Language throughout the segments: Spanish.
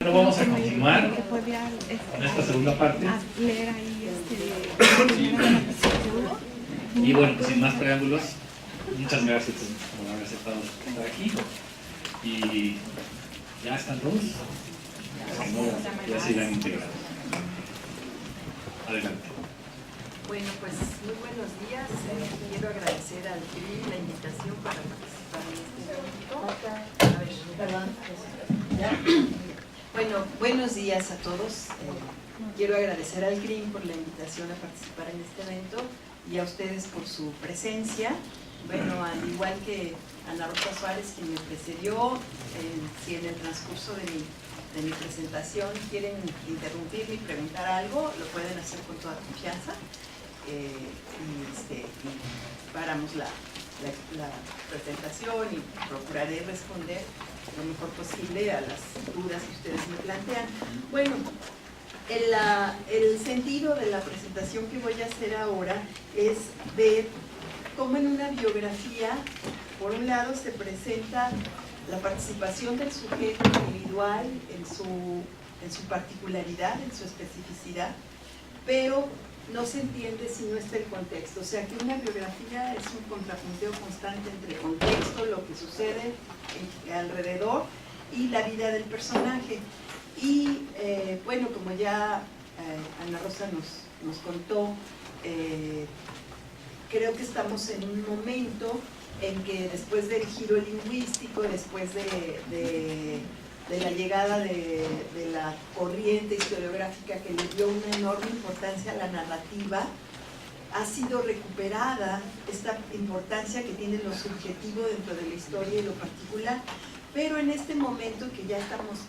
Bueno, vamos a continuar con esta segunda parte. Y bueno, pues sin más preámbulos, muchas gracias por haber aceptado estar aquí. Y ya están todos, si no, ya se irán integrados. Adelante. Bueno, pues muy buenos días. Quiero agradecer al CRIM la invitación para participar en este evento. Bueno, buenos días a todos. Quiero agradecer al CRIM por la invitación a participar en este evento y a ustedes por su presencia. Bueno, al igual que Ana Rosa Suárez, quien me precedió, si en el transcurso de mi presentación quieren interrumpirme y preguntar algo, lo pueden hacer con toda confianza. Y paramos la presentación y procuraré responder lo mejor posible a las dudas que ustedes me plantean. Bueno, el sentido de la presentación que voy a hacer ahora es ver cómo en una biografía, por un lado, se presenta la participación del sujeto individual en su particularidad, en su especificidad, pero no se entiende si no está el contexto. O sea que una biografía es un contrapunteo constante entre contexto, lo que sucede alrededor y la vida del personaje. Y bueno, como ya Ana Rosa nos contó, creo que estamos en un momento en que después del giro lingüístico, después de la llegada de la corriente historiográfica que le dio una enorme importancia a la narrativa, ha sido recuperada esta importancia que tiene lo subjetivo dentro de la historia y lo particular, pero en este momento que ya estamos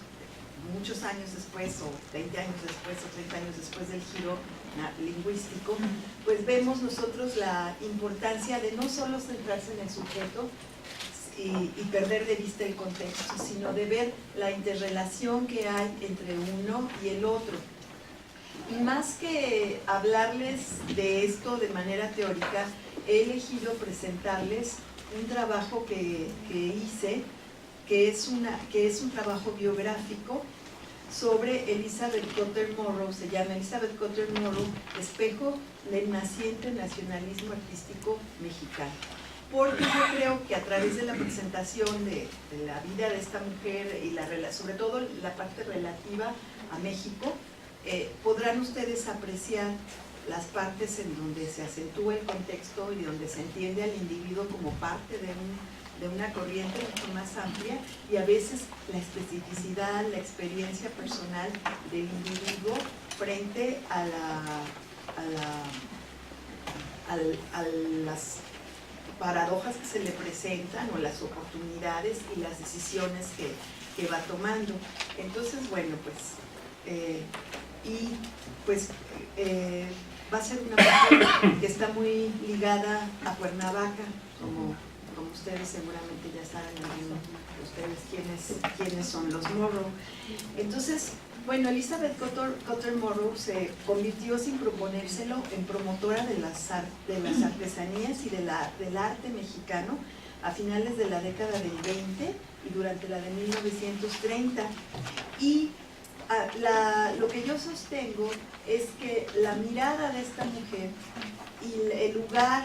muchos años después, o 20 años después, o 30 años después del giro lingüístico, pues vemos nosotros la importancia de no solo centrarse en el sujeto y perder de vista el contexto, sino de ver la interrelación que hay entre uno y el otro. Y más que hablarles de esto de manera teórica, he elegido presentarles un trabajo que hice, que es un trabajo biográfico sobre Elizabeth Cotter Morrow. Se llama Elizabeth Cotter Morrow, espejo del naciente nacionalismo artístico mexicano. Porque yo creo que a través de la presentación de la vida de esta mujer y sobre todo la parte relativa a México, podrán ustedes apreciar las partes en donde se acentúa el contexto y donde se entiende al individuo como parte de una corriente mucho más amplia, y a veces la especificidad, la experiencia personal del individuo frente a las paradojas que se le presentan, o las oportunidades y las decisiones que va tomando. Entonces, bueno, va a ser una mujer que está muy ligada a Cuernavaca, como ustedes seguramente ya saben, ustedes quiénes son los Morrow. Entonces, bueno, Elizabeth Cotter Morrow se convirtió, sin proponérselo, en promotora de las artesanías y del arte mexicano a finales de la década del 20 y durante la de 1930. Y lo que yo sostengo es que la mirada de esta mujer y el lugar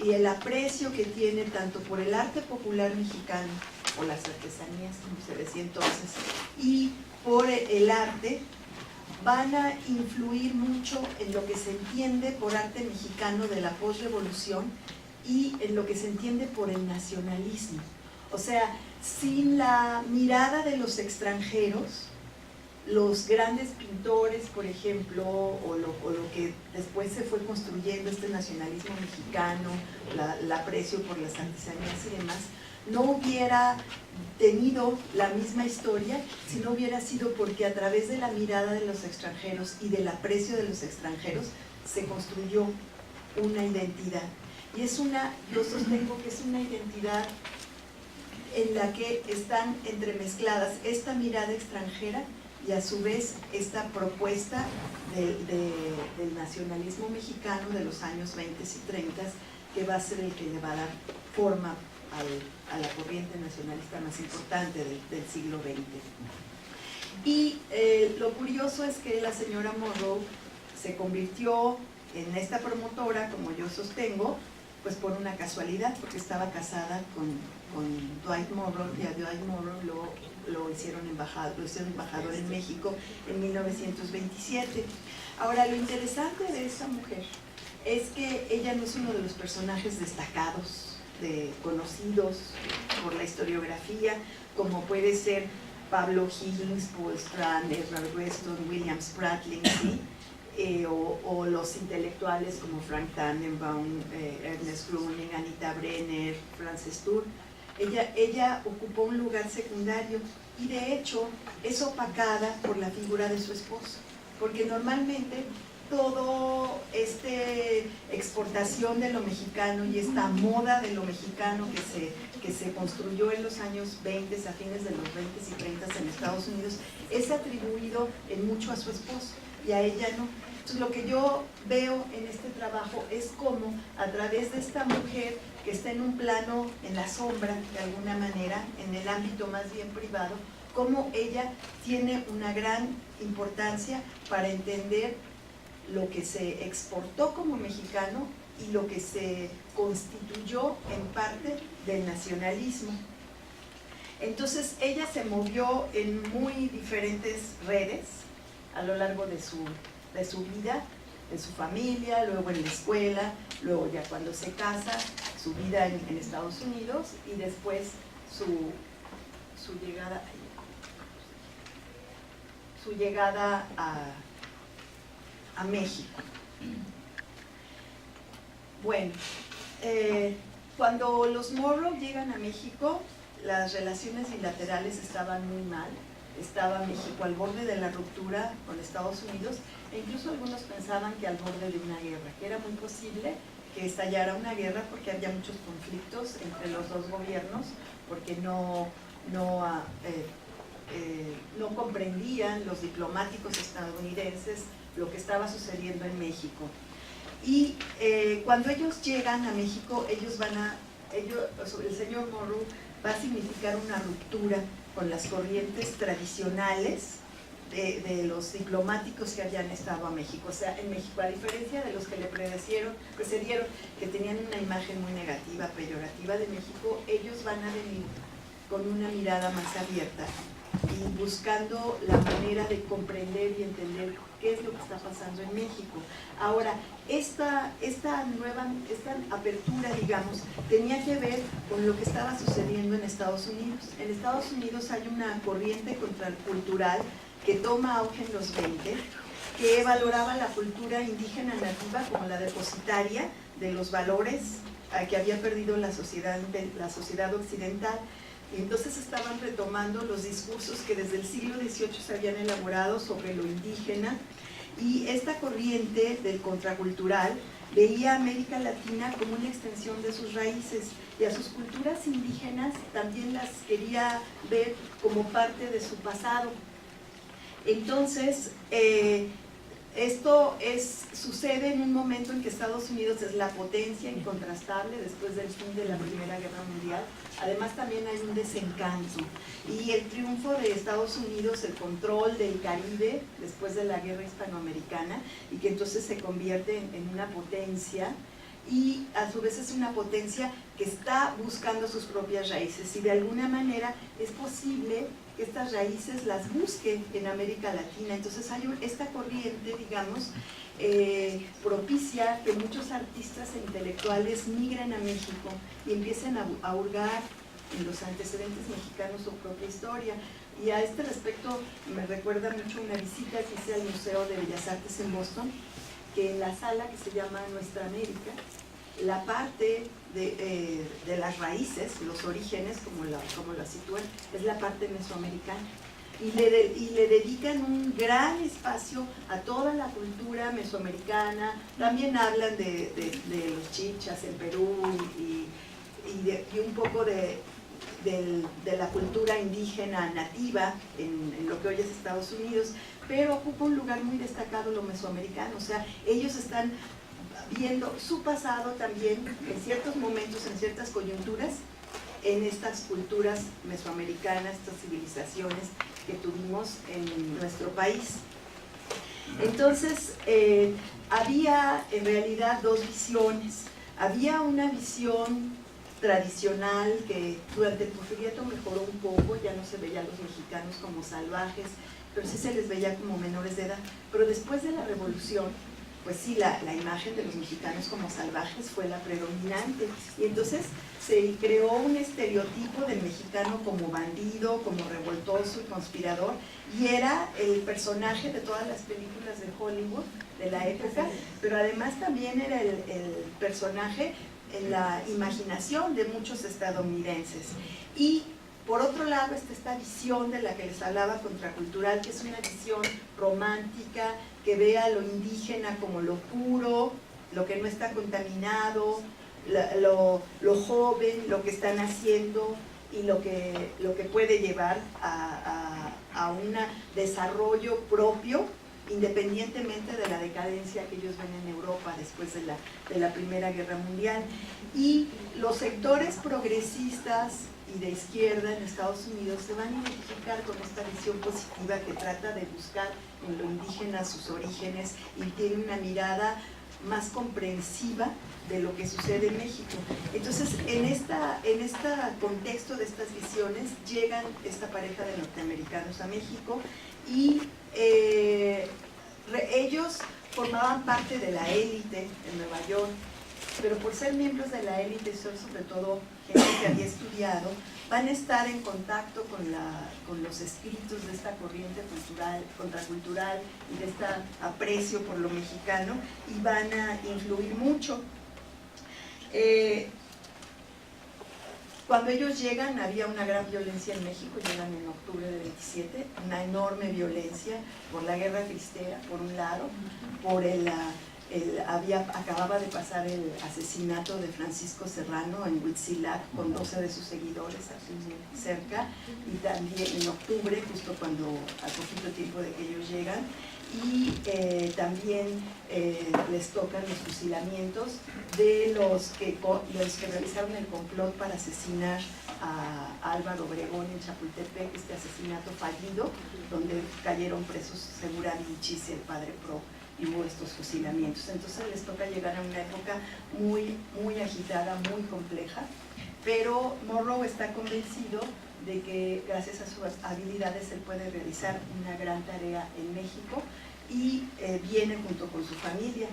y el aprecio que tiene tanto por el arte popular mexicano, o las artesanías, como se decía entonces, y por el arte, van a influir mucho en lo que se entiende por arte mexicano de la posrevolución y en lo que se entiende por el nacionalismo. O sea, sin la mirada de los extranjeros, los grandes pintores, por ejemplo, o lo que después se fue construyendo, este nacionalismo mexicano, el aprecio por las artesanías y demás, no hubiera tenido la misma historia si no hubiera sido porque a través de la mirada de los extranjeros y del aprecio de los extranjeros se construyó una identidad. Y yo sostengo que es una identidad en la que están entremezcladas esta mirada extranjera y a su vez esta propuesta del nacionalismo mexicano de los años 20 y 30, que va a ser el que le va a dar forma a la corriente nacionalista más importante del siglo XX. Y lo curioso es que la señora Morrow se convirtió en esta promotora, como yo sostengo, pues por una casualidad, porque estaba casada con Dwight Morrow, y a Dwight Morrow lo hicieron embajador en México en 1927. Ahora, lo interesante de esta mujer es que ella no es uno de los personajes destacados, conocidos por la historiografía, como puede ser Pablo Higgins, Paul Strand, Edward Weston, William Spratling, ¿sí? O los intelectuales como Frank Tannenbaum, Ernest Gruning, Anita Brenner, Frances Turr. Ella ocupó un lugar secundario y de hecho es opacada por la figura de su esposo, porque normalmente todo exportación de lo mexicano y esta moda de lo mexicano que se construyó en los años 20, a fines de los 20 y 30 en Estados Unidos, es atribuido en mucho a su esposo y a ella no. Entonces, lo que yo veo en este trabajo es cómo a través de esta mujer que está en un plano en la sombra, de alguna manera, en el ámbito más bien privado, cómo ella tiene una gran importancia para entender lo que se exportó como mexicano y lo que se constituyó en parte del nacionalismo. Entonces ella se movió en muy diferentes redes a lo largo de su vida, de su familia, luego en la escuela, luego ya cuando se casa, su vida en Estados Unidos y después su llegada a México. Bueno, cuando los Morrow llegan a México, las relaciones bilaterales estaban muy mal. Estaba México al borde de la ruptura con Estados Unidos e incluso algunos pensaban que al borde de una guerra, que era muy posible que estallara una guerra porque había muchos conflictos entre los dos gobiernos, porque no comprendían los diplomáticos estadounidenses lo que estaba sucediendo en México. Y cuando ellos llegan a México, el señor Morrow va a significar una ruptura con las corrientes tradicionales de los diplomáticos que habían estado a México. O sea, en México, a diferencia de los que le precedieron, que tenían una imagen muy negativa, peyorativa de México, ellos van a venir con una mirada más abierta y buscando la manera de comprender y entender qué es lo que está pasando en México. Ahora, esta apertura, digamos, tenía que ver con lo que estaba sucediendo en Estados Unidos. En Estados Unidos hay una corriente contracultural que toma auge en los 20, que valoraba la cultura indígena nativa como la depositaria de los valores que había perdido la sociedad occidental. Y entonces estaban retomando los discursos que desde el siglo XVIII se habían elaborado sobre lo indígena, y esta corriente del contracultural veía a América Latina como una extensión de sus raíces, y a sus culturas indígenas también las quería ver como parte de su pasado. Entonces, esto sucede en un momento en que Estados Unidos es la potencia incontrastable después del fin de la Primera Guerra Mundial. Además también hay un desencanto y el triunfo de Estados Unidos, el control del Caribe después de la Guerra Hispanoamericana, y que entonces se convierte en una potencia, y a su vez es una potencia que está buscando sus propias raíces, y de alguna manera es posible que estas raíces las busque en América Latina. Entonces hay esta corriente, digamos, propicia que muchos artistas e intelectuales migren a México y empiecen a hurgar en los antecedentes mexicanos su propia historia. Y a este respecto me recuerda mucho una visita que hice al Museo de Bellas Artes en Boston, que en la sala que se llama Nuestra América, la parte de las raíces, los orígenes, como la sitúan, es la parte mesoamericana. Y le dedican un gran espacio a toda la cultura mesoamericana. También hablan de los chichas en Perú y un poco de la cultura indígena nativa en lo que hoy es Estados Unidos, pero ocupa un lugar muy destacado lo mesoamericano. O sea, ellos están viendo su pasado también en ciertos momentos, en ciertas coyunturas, en estas culturas mesoamericanas, estas civilizaciones que tuvimos en nuestro país. Entonces, había en realidad dos visiones. Había una visión tradicional que durante el Porfiriato mejoró un poco, ya no se veía a los mexicanos como salvajes, pero sí se les veía como menores de edad. Pero después de la Revolución, pues sí, la imagen de los mexicanos como salvajes fue la predominante. Y entonces se creó un estereotipo del mexicano como bandido, como revoltoso y conspirador, y era el personaje de todas las películas de Hollywood de la época, pero además también era el personaje en la imaginación de muchos estadounidenses. Y por otro lado está esta visión de la que les hablaba, contracultural, que es una visión romántica, que ve a lo indígena como lo puro, lo que no está contaminado, lo joven, lo que están haciendo y lo que puede llevar a un desarrollo propio, independientemente de la decadencia que ellos ven en Europa después de la Primera Guerra Mundial. Y los sectores progresistas y de izquierda en Estados Unidos se van a identificar con esta visión positiva que trata de buscar en lo indígena sus orígenes y tiene una mirada más comprensiva de lo que sucede en México. Entonces, en este contexto de estas visiones, llegan esta pareja de norteamericanos a México y ellos formaban parte de la élite en Nueva York, pero por ser miembros de la élite, son sobre todo gente que había estudiado, van a estar en contacto con los escritos de esta corriente contracultural y de este aprecio por lo mexicano, y van a influir mucho. Cuando ellos llegan, había una gran violencia en México, llegan en octubre de 27, una enorme violencia por la guerra cristera, por un lado, por acababa de pasar el asesinato de Francisco Serrano en Huitzilac con 12 de sus seguidores aquí cerca, y también en octubre, justo cuando al poquito tiempo de que ellos llegan, y también les tocan los fusilamientos de los que realizaron el complot para asesinar a Álvaro Obregón en Chapultepec, este asesinato fallido, donde cayeron presos Segura Vilchis y el padre Pro, y hubo estos fusilamientos. Entonces les toca llegar a una época muy, muy agitada, muy compleja, pero Monroe está convencido de que gracias a sus habilidades él puede realizar una gran tarea en México, y viene junto con su familia.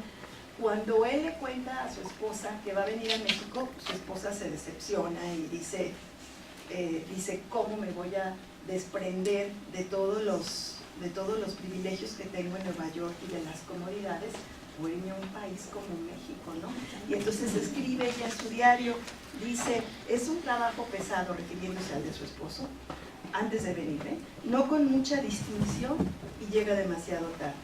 Cuando él le cuenta a su esposa que va a venir a México, su esposa se decepciona y dice ¿cómo me voy a desprender de todos los privilegios que tengo en Nueva York y de las comodidades por irme a un país como México, ¿no? Y entonces escribe ella en su diario, dice: es un trabajo pesado, refiriéndose al de su esposo, antes de venir, no con mucha distinción, y llega demasiado tarde.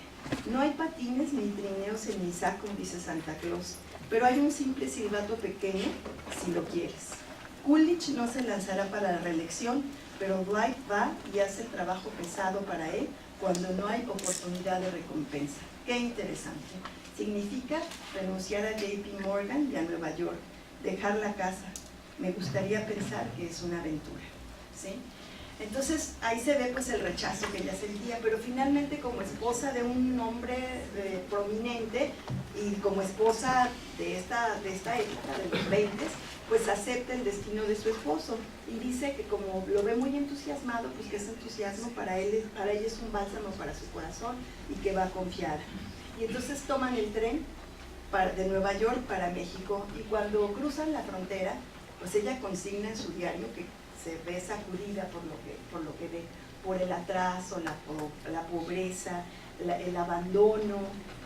No hay patines ni trineos en mi saco, dice Santa Claus, pero hay un simple silbato pequeño si lo quieres. Coolidge no se lanzará para la reelección, pero Dwight va y hace el trabajo pesado para él cuando no hay oportunidad de recompensa. Qué interesante. Significa renunciar a JP Morgan y a Nueva York, dejar la casa. Me gustaría pensar que es una aventura, ¿sí? Entonces ahí se ve pues el rechazo que ella sentía, pero finalmente como esposa de un hombre prominente y como esposa de esta época, de los 20, pues acepta el destino de su esposo y dice que como lo ve muy entusiasmado, pues que ese entusiasmo para ella es un bálsamo para su corazón y que va a confiar. Y entonces toman el tren de Nueva York para México, y cuando cruzan la frontera, pues ella consigna en su diario que se ve sacudida por lo que ve, por el atraso, la pobreza, el abandono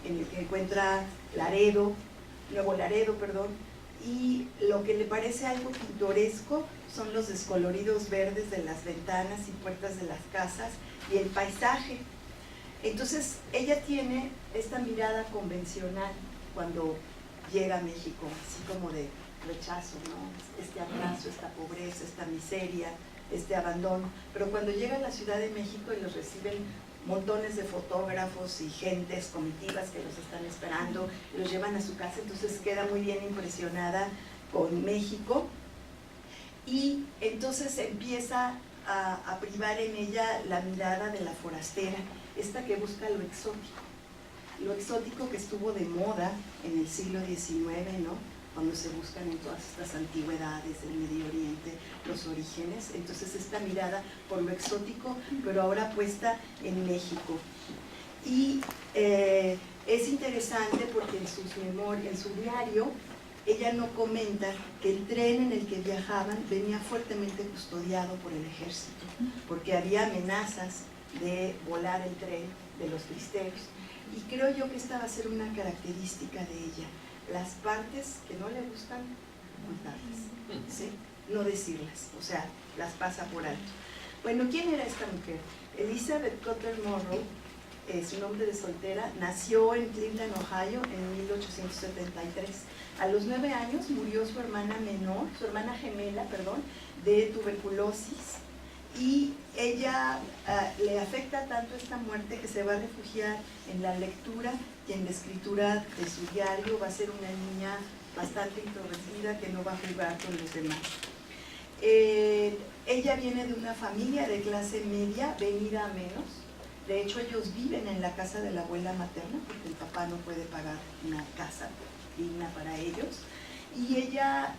en el que encuentra Nuevo Laredo, y lo que le parece algo pintoresco son los descoloridos verdes de las ventanas y puertas de las casas y el paisaje. Entonces ella tiene esta mirada convencional cuando llega a México, así como de rechazo, ¿no? Este atraso, esta pobreza, esta miseria, este abandono. Pero cuando llega a la Ciudad de México y los reciben montones de fotógrafos y gentes, comitivas que los están esperando, y los llevan a su casa, entonces queda muy bien impresionada con México, y entonces empieza a privar en ella la mirada de la forastera, esta que busca lo exótico que estuvo de moda en el siglo XIX, ¿no? Cuando se buscan en todas estas antigüedades del Medio Oriente los orígenes. Entonces esta mirada por lo exótico, pero ahora puesta en México. Y es interesante porque en su diario, ella no comenta que el tren en el que viajaban venía fuertemente custodiado por el ejército, porque había amenazas de volar el tren de los cristeros. Y creo yo que esta va a ser una característica de ella, las partes que no le gustan, ocultarlas, ¿sí? No decirlas, o sea, las pasa por alto. Bueno, ¿quién era esta mujer? Elizabeth Cotler Monroe, su nombre de soltera, nació en Cleveland, Ohio, en 1873. A los 9 años murió su hermana gemela, de tuberculosis, y ella le afecta tanto esta muerte que se va a refugiar en la lectura y en la escritura de su diario. Va a ser una niña bastante introvertida que no va a jugar con los demás. Ella viene de una familia de clase media, venida a menos. De hecho, ellos viven en la casa de la abuela materna porque el papá no puede pagar una casa digna para ellos. Y ella,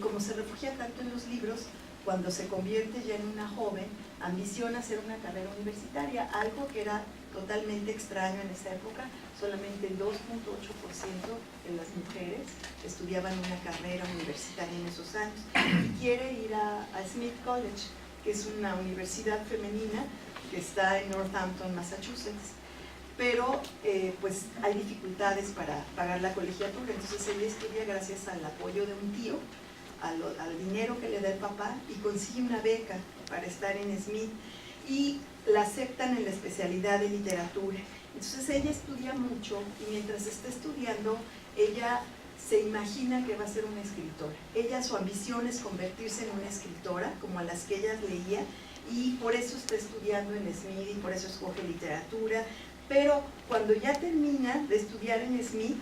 como se refugia tanto en los libros, cuando se convierte ya en una joven, ambiciona hacer una carrera universitaria, algo que era totalmente extraño en esa época. Solamente el 2.8% de las mujeres estudiaban una carrera universitaria en esos años. Y quiere ir a Smith College, que es una universidad femenina que está en Northampton, Massachusetts. Pero pues hay dificultades para pagar la colegiatura, entonces ella estudia gracias al apoyo de un tío, al dinero que le da el papá, y consigue una beca para estar en Smith y la aceptan en la especialidad de literatura. Entonces ella estudia mucho y mientras está estudiando ella se imagina que va a ser una escritora. Su ambición es convertirse en una escritora como a las que ella leía, y por eso está estudiando en Smith y por eso escoge literatura. Pero cuando ya termina de estudiar en Smith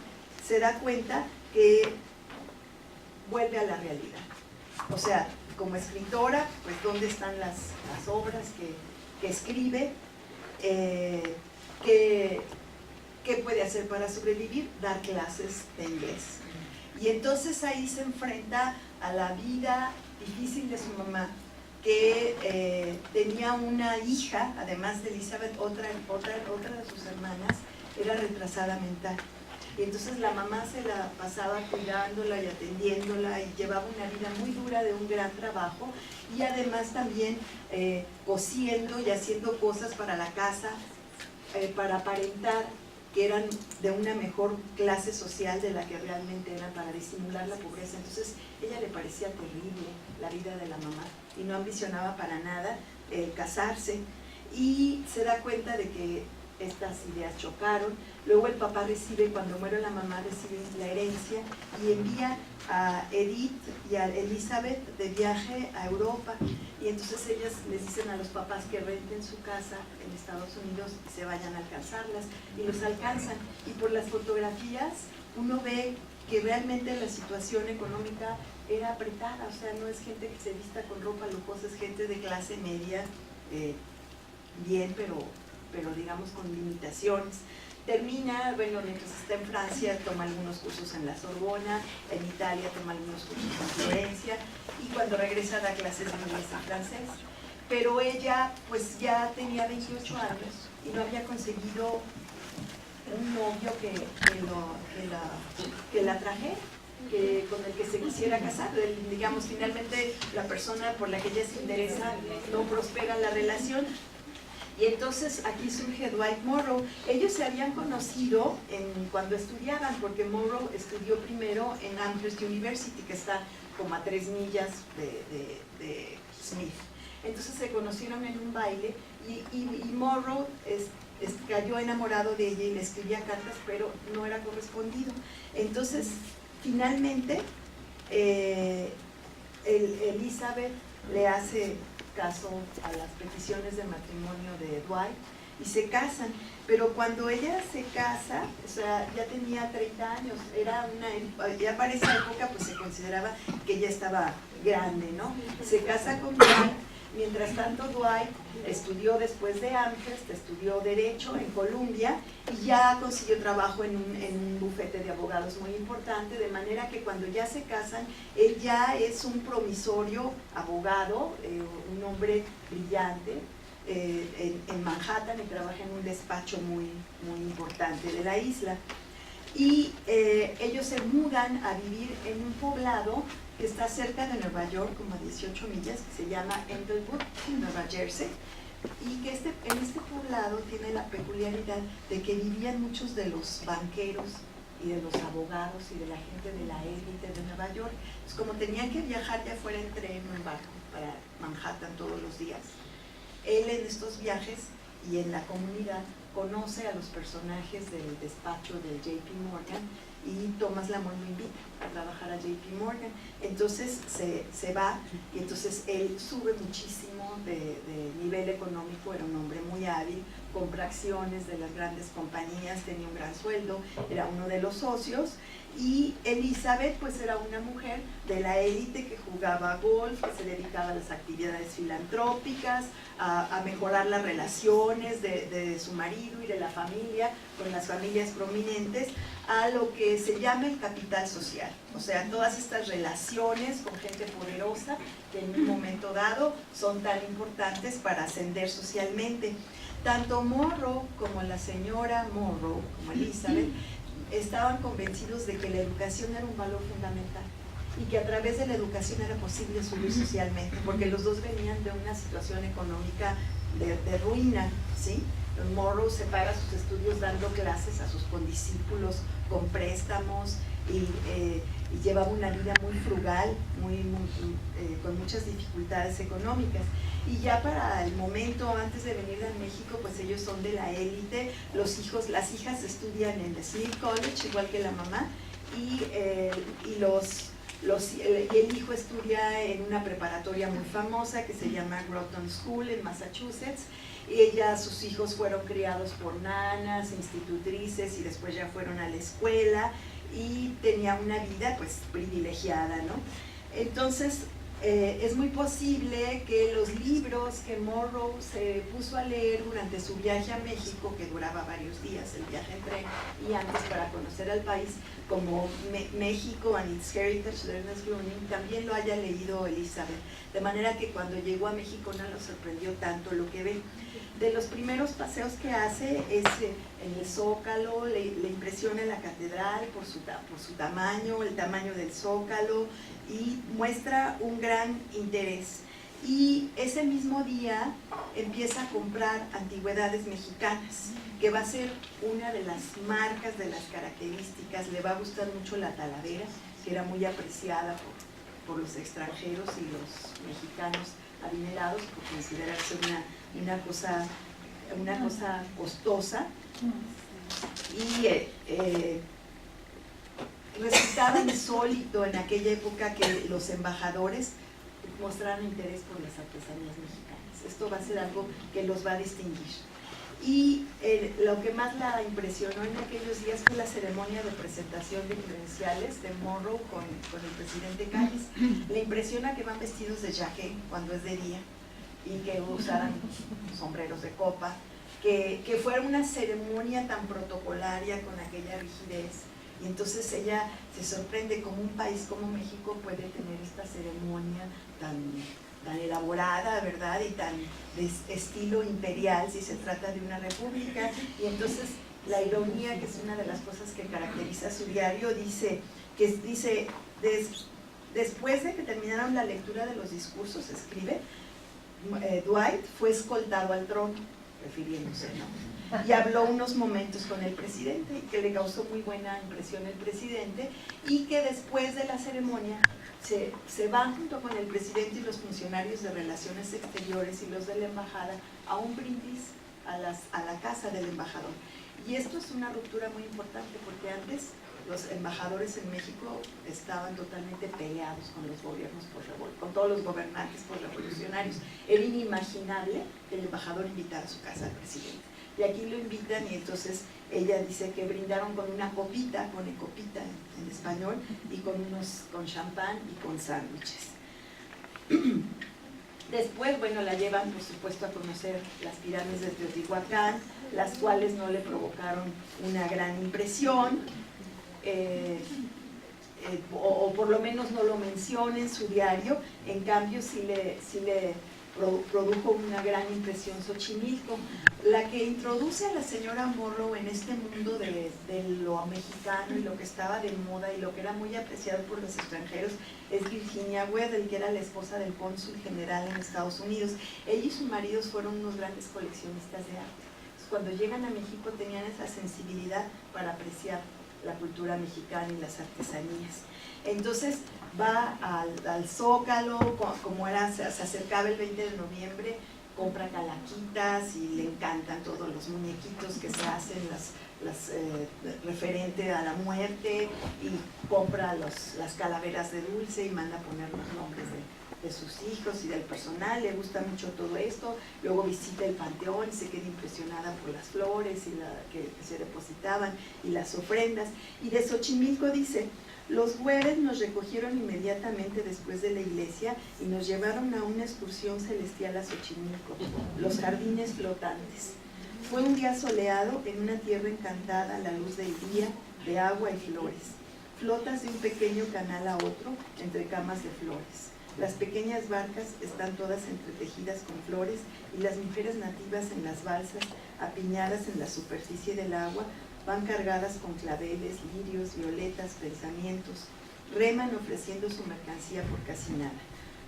se da cuenta que vuelve a la realidad. O sea, como escritora, pues ¿dónde están las obras que escribe? ¿Qué puede hacer para sobrevivir? Dar clases de inglés. Y entonces ahí se enfrenta a la vida difícil de su mamá, que tenía una hija, además de Elizabeth, otra de sus hermanas era retrasada mental. Y entonces la mamá se la pasaba cuidándola y atendiéndola y llevaba una vida muy dura de un gran trabajo, y además también cosiendo y haciendo cosas para la casa para aparentar que eran de una mejor clase social de la que realmente eran, para disimular la pobreza. Entonces ella le parecía terrible la vida de la mamá y no ambicionaba para nada casarse, y se da cuenta de que estas ideas chocaron. Luego el papá recibe, cuando muere la mamá, recibe la herencia y envía a Edith y a Elizabeth de viaje a Europa, y entonces ellas les dicen a los papás que renten su casa en Estados Unidos y se vayan a alcanzarlas, y los alcanzan, y por las fotografías uno ve que realmente la situación económica era apretada. O sea, no es gente que se vista con ropa lujosa, es gente de clase media, bien, pero digamos con limitaciones. Termina, bueno, mientras está en Francia toma algunos cursos en la Sorbona, en Italia toma algunos cursos en Florencia, y cuando regresa da clases de inglés y francés. Pero ella pues ya tenía 28 años y no había conseguido un novio que la trajera, con el que se quisiera casar. Digamos, finalmente la persona por la que ella se interesa no prospera la relación. Y entonces aquí surge Dwight Morrow. Ellos se habían conocido cuando estudiaban, porque Morrow estudió primero en Amherst University, que está como a 3 millas de Smith. Entonces se conocieron en un baile, y Morrow cayó enamorado de ella y le escribía cartas, pero no era correspondido. Entonces finalmente Elizabeth le hace caso a las peticiones de matrimonio de Dwight y se casan. Pero cuando ella se casa, o sea, ya tenía 30 años, ya para esa época pues se consideraba que ella estaba grande, ¿no? Se casa con Dwight, Mientras tanto, Dwight estudió después de Amherst, estudió Derecho en Columbia y ya consiguió trabajo en un bufete de abogados muy importante, de manera que cuando ya se casan, él ya es un promisorio abogado, un hombre brillante en Manhattan, y trabaja en un despacho muy importante de la isla. Y ellos se mudan a vivir en un poblado que está cerca de Nueva York, como a 18 millas, que se llama Englewood, Nueva Jersey, y que en este poblado tiene la peculiaridad de que vivían muchos de los banqueros y de los abogados y de la gente de la élite de Nueva York. Pues como tenían que viajar ya fuera en tren o en barco para Manhattan todos los días, él en estos viajes y en la comunidad conoce a los personajes del despacho de JP Morgan, y Thomas Lamont lo invita a trabajar a JP Morgan. Entonces se va, y entonces él sube muchísimo de nivel económico, era un hombre muy hábil, compra acciones de las grandes compañías, tenía un gran sueldo, era uno de los socios. Y Elizabeth pues era una mujer de la élite que jugaba golf, que se dedicaba a las actividades filantrópicas, a mejorar las relaciones de su marido y de la familia con las familias prominentes, a lo que se llama el capital social, o sea, todas estas relaciones con gente poderosa que en un momento dado son tan importantes para ascender socialmente. Tanto Monroe como la señora Monroe, como Elizabeth, estaban convencidos de que la educación era un valor fundamental y que a través de la educación era posible subir socialmente, porque los dos venían de una situación económica de ruina, ¿sí? Monroe se paga sus estudios dando clases a sus condiscípulos con préstamos y llevaba una vida muy frugal, con muchas dificultades económicas. Y ya para el momento, antes de venir a México, pues ellos son de la élite, las hijas estudian en el Smith College, igual que la mamá, y el hijo estudia en una preparatoria muy famosa que se llama Groton School en Massachusetts. Y sus hijos fueron criados por nanas, institutrices, y después ya fueron a la escuela, y tenía una vida pues privilegiada, ¿no? Entonces es muy posible que los libros que Monroe se puso a leer durante su viaje a México, que duraba varios días el viaje en tren, y antes para conocer al país, como México and its Heritage de Ernest Gruning, también lo haya leído Elizabeth, de manera que cuando llegó a México no lo sorprendió tanto lo que ve. De los primeros paseos que hace es en el Zócalo, le impresiona la catedral por su tamaño, el tamaño del Zócalo, y muestra un gran interés. Y ese mismo día empieza a comprar antigüedades mexicanas, que va a ser una de las marcas, de las características. Le va a gustar mucho la talavera, que era muy apreciada por los extranjeros y los mexicanos adinerados, por considerarse una cosa costosa, y resultaba insólito en aquella época que los embajadores mostraran interés por las artesanías mexicanas. Esto va a ser algo que los va a distinguir. Y lo que más la impresionó en aquellos días fue la ceremonia de presentación de credenciales de Monroe con el presidente Calles. Le impresiona que van vestidos de jaque cuando es de día, y que usaran sombreros de copa, que fuera una ceremonia tan protocolaria con aquella rigidez. Y entonces ella se sorprende cómo un país como México puede tener esta ceremonia tan elaborada, ¿verdad? Y tan de estilo imperial, si se trata de una república. Y entonces la ironía, que es una de las cosas que caracteriza su diario, dice después de que terminaron la lectura de los discursos, escribe, Dwight fue escoltado al trono, refiriéndose, ¿no? Y habló unos momentos con el presidente, y que le causó muy buena impresión el presidente, y que después de la ceremonia se van junto con el presidente y los funcionarios de Relaciones Exteriores y los de la embajada a un brindis a la casa del embajador. Y esto es una ruptura muy importante, porque antes los embajadores en México estaban totalmente peleados con los gobiernos con todos los gobernantes revolucionarios. Era inimaginable que el embajador invitara a su casa al presidente. Y aquí lo invitan, y entonces ella dice que brindaron con una copita, pone copita en español, y con champán y con sándwiches. Después, bueno, la llevan, por supuesto, a conocer las pirámides de Teotihuacán, las cuales no le provocaron una gran impresión, o por lo menos no lo menciona en su diario. En cambio, sí le produjo una gran impresión Xochimilco. La que introduce a la señora Morrow en este mundo de lo mexicano y lo que estaba de moda y lo que era muy apreciado por los extranjeros es Virginia Weddell, que era la esposa del cónsul general en Estados Unidos. Ella y sus maridos fueron unos grandes coleccionistas de arte. Cuando llegan a México tenían esa sensibilidad para apreciar la cultura mexicana y las artesanías. Entonces va al Zócalo, como se acercaba el 20 de noviembre, compra calaquitas y le encantan todos los muñequitos que se hacen, referente a la muerte, y compra las calaveras de dulce y manda a poner los nombres de sus hijos y del personal. Le gusta mucho todo esto. Luego visita el panteón y se queda impresionada por las flores que se depositaban y las ofrendas. Y de Xochimilco dice: los güeres nos recogieron inmediatamente después de la iglesia y nos llevaron a una excursión celestial a Xochimilco, los jardines flotantes. Fue un día soleado en una tierra encantada a la luz del día, de agua y flores. Flotas de un pequeño canal a otro entre camas de flores. Las pequeñas barcas están todas entretejidas con flores y las mujeres nativas en las balsas, apiñadas en la superficie del agua, van cargadas con claveles, lirios, violetas, pensamientos. Reman ofreciendo su mercancía por casi nada.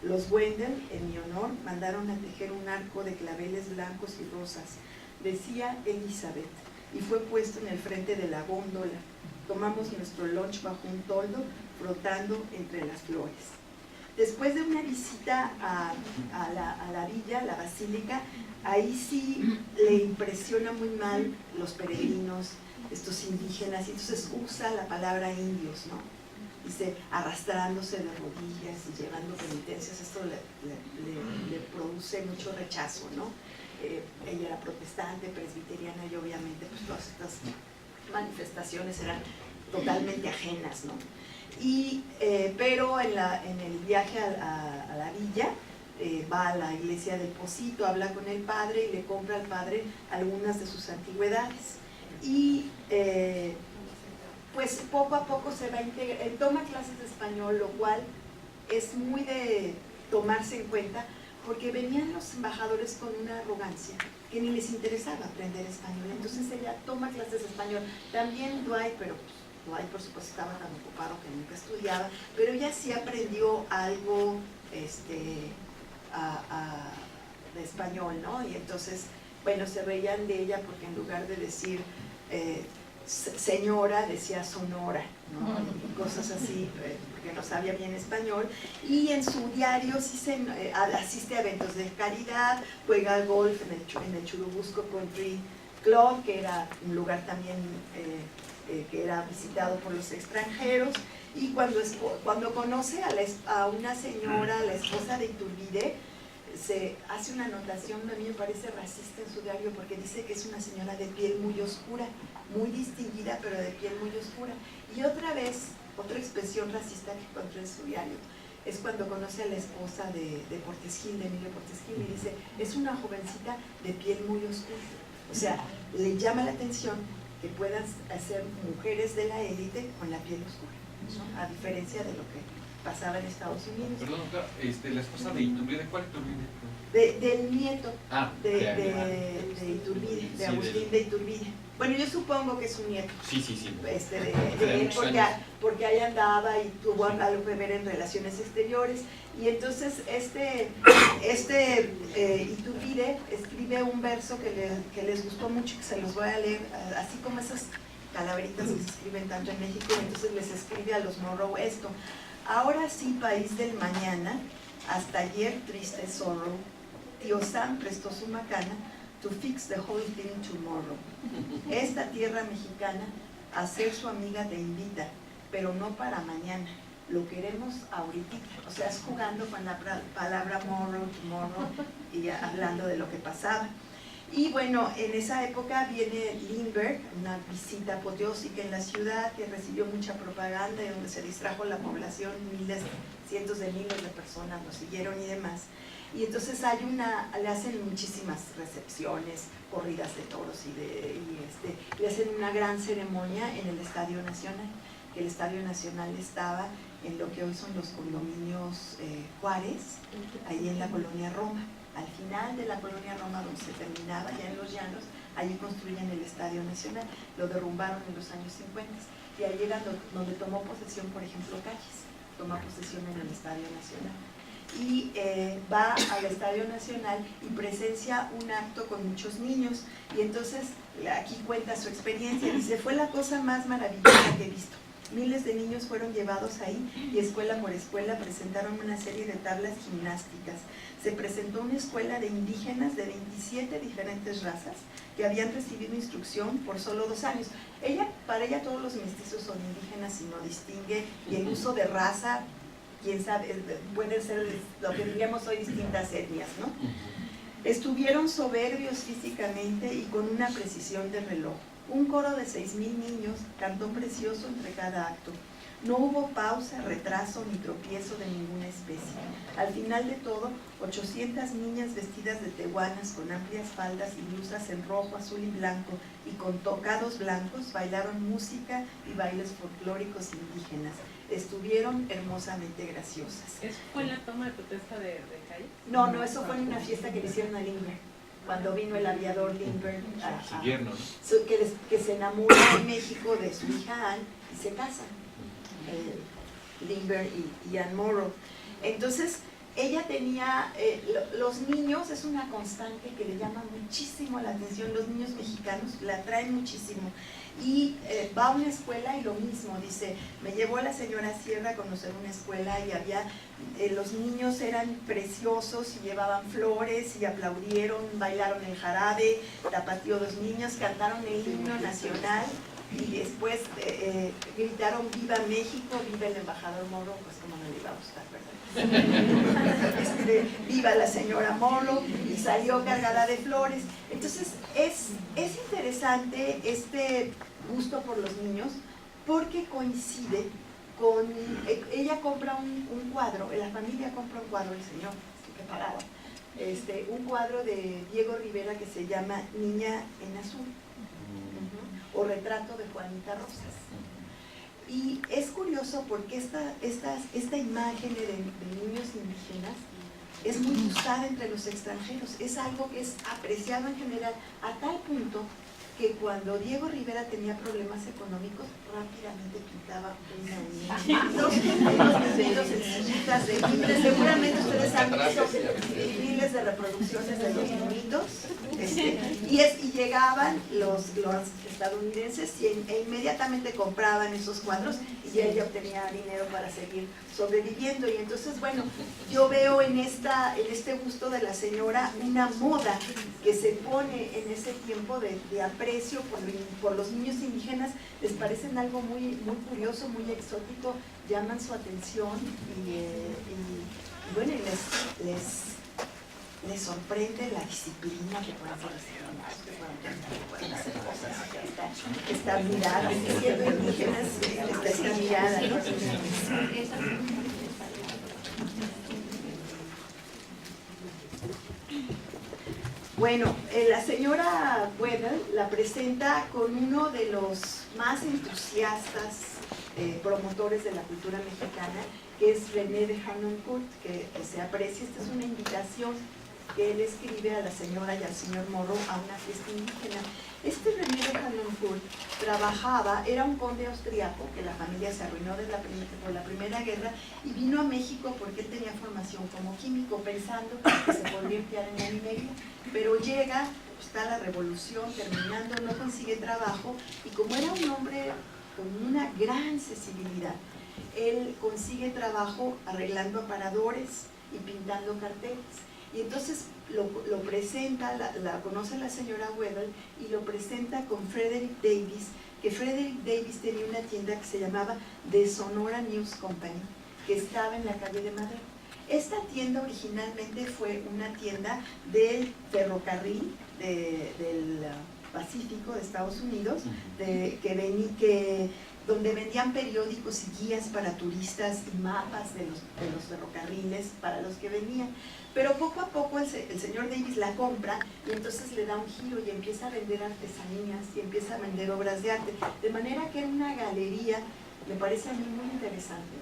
Los Wendell, en mi honor, mandaron a tejer un arco de claveles blancos y rosas. Decía Elizabeth, y fue puesto en el frente de la góndola. Tomamos nuestro lunch bajo un toldo, flotando entre las flores. Después de una visita a la villa, la basílica, ahí sí le impresiona muy mal los peregrinos, estos indígenas, y entonces usa la palabra indios, ¿no? Dice, arrastrándose de rodillas y llevando penitencias. Esto le produce mucho rechazo, ¿no? Ella era protestante, presbiteriana, y obviamente pues todas estas manifestaciones eran totalmente ajenas, ¿no? Pero en el viaje a la villa, va a la iglesia del Pocito, habla con el padre y le compra al padre algunas de sus antigüedades. Y pues poco a poco se va a integrar, toma clases de español, lo cual es muy de tomarse en cuenta, porque venían los embajadores con una arrogancia que ni les interesaba aprender español. Entonces ella toma clases de español. También Dwight, pero Dwight por supuesto estaba tan ocupado que nunca estudiaba, pero ella sí aprendió algo de español, ¿no? Y entonces, bueno, se reían de ella porque en lugar de decir señora, decía sonora, ¿no? Y cosas así, porque no sabía bien español. Y en su diario sí asiste a eventos de caridad, juega golf en el Churubusco Country Club, que era un lugar también que era visitado por los extranjeros. Y cuando conoce a una señora, la esposa de Iturbide, se hace una anotación, a mí me parece racista en su diario, porque dice que es una señora de piel muy oscura, muy distinguida, pero de piel muy oscura. Y otra vez, otra expresión racista que encontré en su diario, es cuando conoce a la esposa de Portes Gil, de Emilio Portes Gil, y dice, es una jovencita de piel muy oscura. O sea, le llama la atención que puedan ser mujeres de la élite con la piel oscura, ¿no? A diferencia de lo que pasaba en Estados Unidos. Perdón, la esposa de Iturbide, ¿cuál Iturbide? Del nieto de Iturbide, de Agustín de Iturbide. Bueno, yo supongo que es un nieto. Sí. De él, porque ahí andaba y tuvo algo que ver en relaciones exteriores. Y entonces Iturbide escribe un verso que les gustó mucho, que se los voy a leer, así como esas calaveritas que se escriben tanto en México. Entonces les escribe a los Morrow esto: ahora sí, país del mañana, hasta ayer triste sorrow, Tío Sam prestó su macana to fix the whole thing tomorrow. Esta tierra mexicana a ser su amiga te invita, pero no para mañana, lo queremos ahorita. O sea, es jugando con la palabra tomorrow, y hablando de lo que pasaba. Y bueno, en esa época viene Lindbergh, una visita apoteósica en la ciudad que recibió mucha propaganda y donde se distrajo la población, cientos de miles de personas lo siguieron y demás. y entonces le hacen muchísimas recepciones, corridas de toros le hacen una gran ceremonia en el Estadio Nacional, que el Estadio Nacional estaba en lo que hoy son los condominios Juárez, ahí en la colonia Roma. Al final de la colonia Roma, donde se terminaba, ya en los llanos, allí construyen el Estadio Nacional, lo derrumbaron en los años 50, y ahí era donde tomó posesión, por ejemplo, Calles, toma posesión en el Estadio Nacional. Y va al Estadio Nacional y presencia un acto con muchos niños, y entonces aquí cuenta su experiencia, dice: fue la cosa más maravillosa que he visto. Miles de niños fueron llevados ahí y escuela por escuela presentaron una serie de tablas gimnásticas. Se presentó una escuela de indígenas de 27 diferentes razas que habían recibido instrucción por solo 2 años. Para ella todos los mestizos son indígenas y no distingue, y el uso de raza, quién sabe, pueden ser lo que diríamos hoy distintas etnias, ¿no? Estuvieron soberbios físicamente y con una precisión de reloj. Un coro de 6,000 niños cantó precioso entre cada acto. No hubo pausa, retraso ni tropiezo de ninguna especie. Al final de todo, 800 niñas vestidas de tehuanas con amplias faldas y blusas en rojo, azul y blanco y con tocados blancos bailaron música y bailes folclóricos indígenas. Estuvieron hermosamente graciosas. ¿Eso fue la toma de protesta de Calles? No, eso fue en una fiesta que le hicieron a Lindbergh, cuando vino el aviador Lindbergh Su yerno, ¿no? que se enamora en México de su hija Anne y se casan, Lindbergh y Anne Morrow. Entonces ella tenía, los niños, es una constante que le llama muchísimo la atención, los niños mexicanos la atraen muchísimo, y va a una escuela y lo mismo, dice: me llevó la señora Sierra a conocer una escuela y había, los niños eran preciosos y llevaban flores y aplaudieron, bailaron el jarabe, tapatío los niños, cantaron el himno nacional y después gritaron: viva México, viva el embajador Morrow, pues como no le iba a gustar, ¿verdad? Viva la señora Morrow, y salió cargada de flores. Entonces es interesante este gusto por los niños, porque coincide con, ella compra un cuadro, la familia compra un cuadro, el señor, que parada, un cuadro de Diego Rivera que se llama Niña en Azul, o Retrato de Juanita Rosas. Y es curioso porque esta imagen de niños indígenas es muy buscada entre los extranjeros, es algo que es apreciado en general, a tal punto que cuando Diego Rivera tenía problemas económicos, rápidamente pintaba unos niños sencillitas de miles, seguramente ustedes han visto miles de reproducciones de los niñitos, y llegaban los estadounidenses e inmediatamente compraban esos cuadros y ella obtenía dinero para seguir sobreviviendo. Y entonces, bueno, yo veo en este gusto de la señora una moda que se pone en ese tiempo de aprecio por los niños indígenas. Les parecen algo muy, muy curioso, muy exótico, llaman su atención y bueno, les sorprende la disciplina que pueden hacer cosas, esta mirada, siendo indígenas, esta mirada, ¿no? Bueno, la señora Weddell la presenta con uno de los más entusiastas promotores de la cultura mexicana, que es René de Harnoncourt, que se aprecia. Esta es una invitación que él escribe a la señora y al señor Morrow a una fiesta indígena. Este René de Harnoncourt trabajaba, era un conde austriaco, que la familia se arruinó por la Primera Guerra, y vino a México porque él tenía formación como químico, pensando que se podría emplear en la minería, pero llega, está la revolución terminando, no consigue trabajo, y como era un hombre con una gran sensibilidad, él consigue trabajo arreglando aparadores y pintando carteles. Y entonces lo presenta, la conoce la señora Weddell y lo presenta con Frederick Davis, que Frederick Davis tenía una tienda que se llamaba The Sonora News Company, que estaba en la calle de Madero. Esta tienda originalmente fue una tienda del ferrocarril, Pacífico de Estados Unidos, donde vendían periódicos y guías para turistas y mapas de los ferrocarriles para los que venían. Pero poco a poco el señor Davis la compra y entonces le da un giro y empieza a vender artesanías y empieza a vender obras de arte. De manera que era una galería, me parece a mí muy interesante,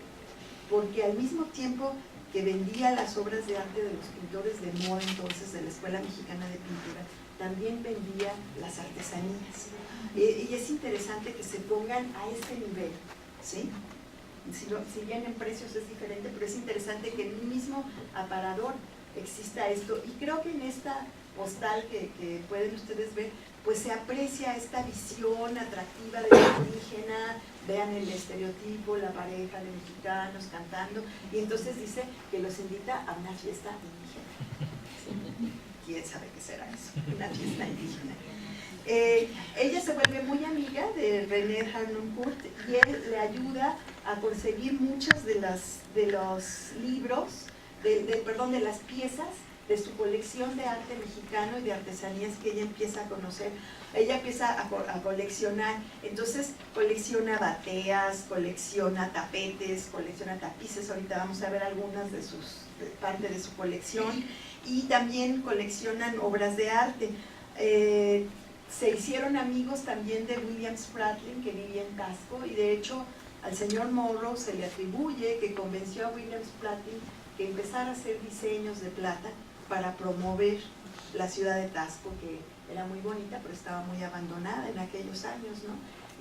porque al mismo tiempo que vendía las obras de arte de los pintores de moda entonces de la Escuela Mexicana de Pintura, también vendía las artesanías. Y es interesante que se pongan a este nivel, ¿sí? Si bien en precios es diferente, pero es interesante que en un mismo aparador exista esto. Y creo que en esta postal que pueden ustedes ver, pues se aprecia esta visión atractiva de la indígena. Vean el estereotipo, la pareja de mexicanos cantando, y entonces dice que los invita a una fiesta indígena. ¿Sí? ¿Quién sabe qué será eso? Una fiesta indígena. Ella se vuelve muy amiga de René Harnoncourt y él le ayuda a conseguir muchos de los libros, de las piezas de su colección de arte mexicano y de artesanías que ella empieza a conocer. Ella empieza a coleccionar, entonces colecciona bateas, colecciona tapetes, colecciona tapices. Ahorita vamos a ver algunas de parte de su colección, y también coleccionan obras de arte. Se hicieron amigos también de William Spratling, que vivía en Taxco, y de hecho al señor Morrow se le atribuye que convenció a William Spratling que empezara a hacer diseños de plata para promover la ciudad de Taxco, que era muy bonita, pero estaba muy abandonada en aquellos años, ¿no?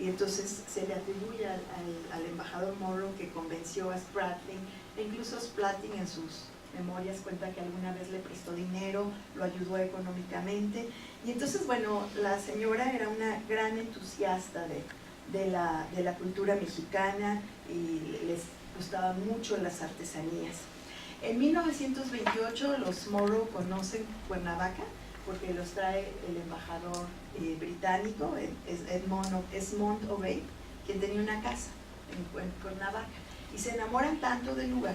Y entonces se le atribuye al embajador Morrow que convenció a Spratling, e incluso Spratling en sus memorias cuenta que alguna vez le prestó dinero, lo ayudó económicamente. Y entonces, bueno, la señora era una gran entusiasta de la cultura mexicana y les gustaban mucho las artesanías. En 1928 los Morrow conocen Cuernavaca porque los trae el embajador británico, Esmond O'Veil, quien tenía una casa en Cuernavaca, y se enamoran tanto del lugar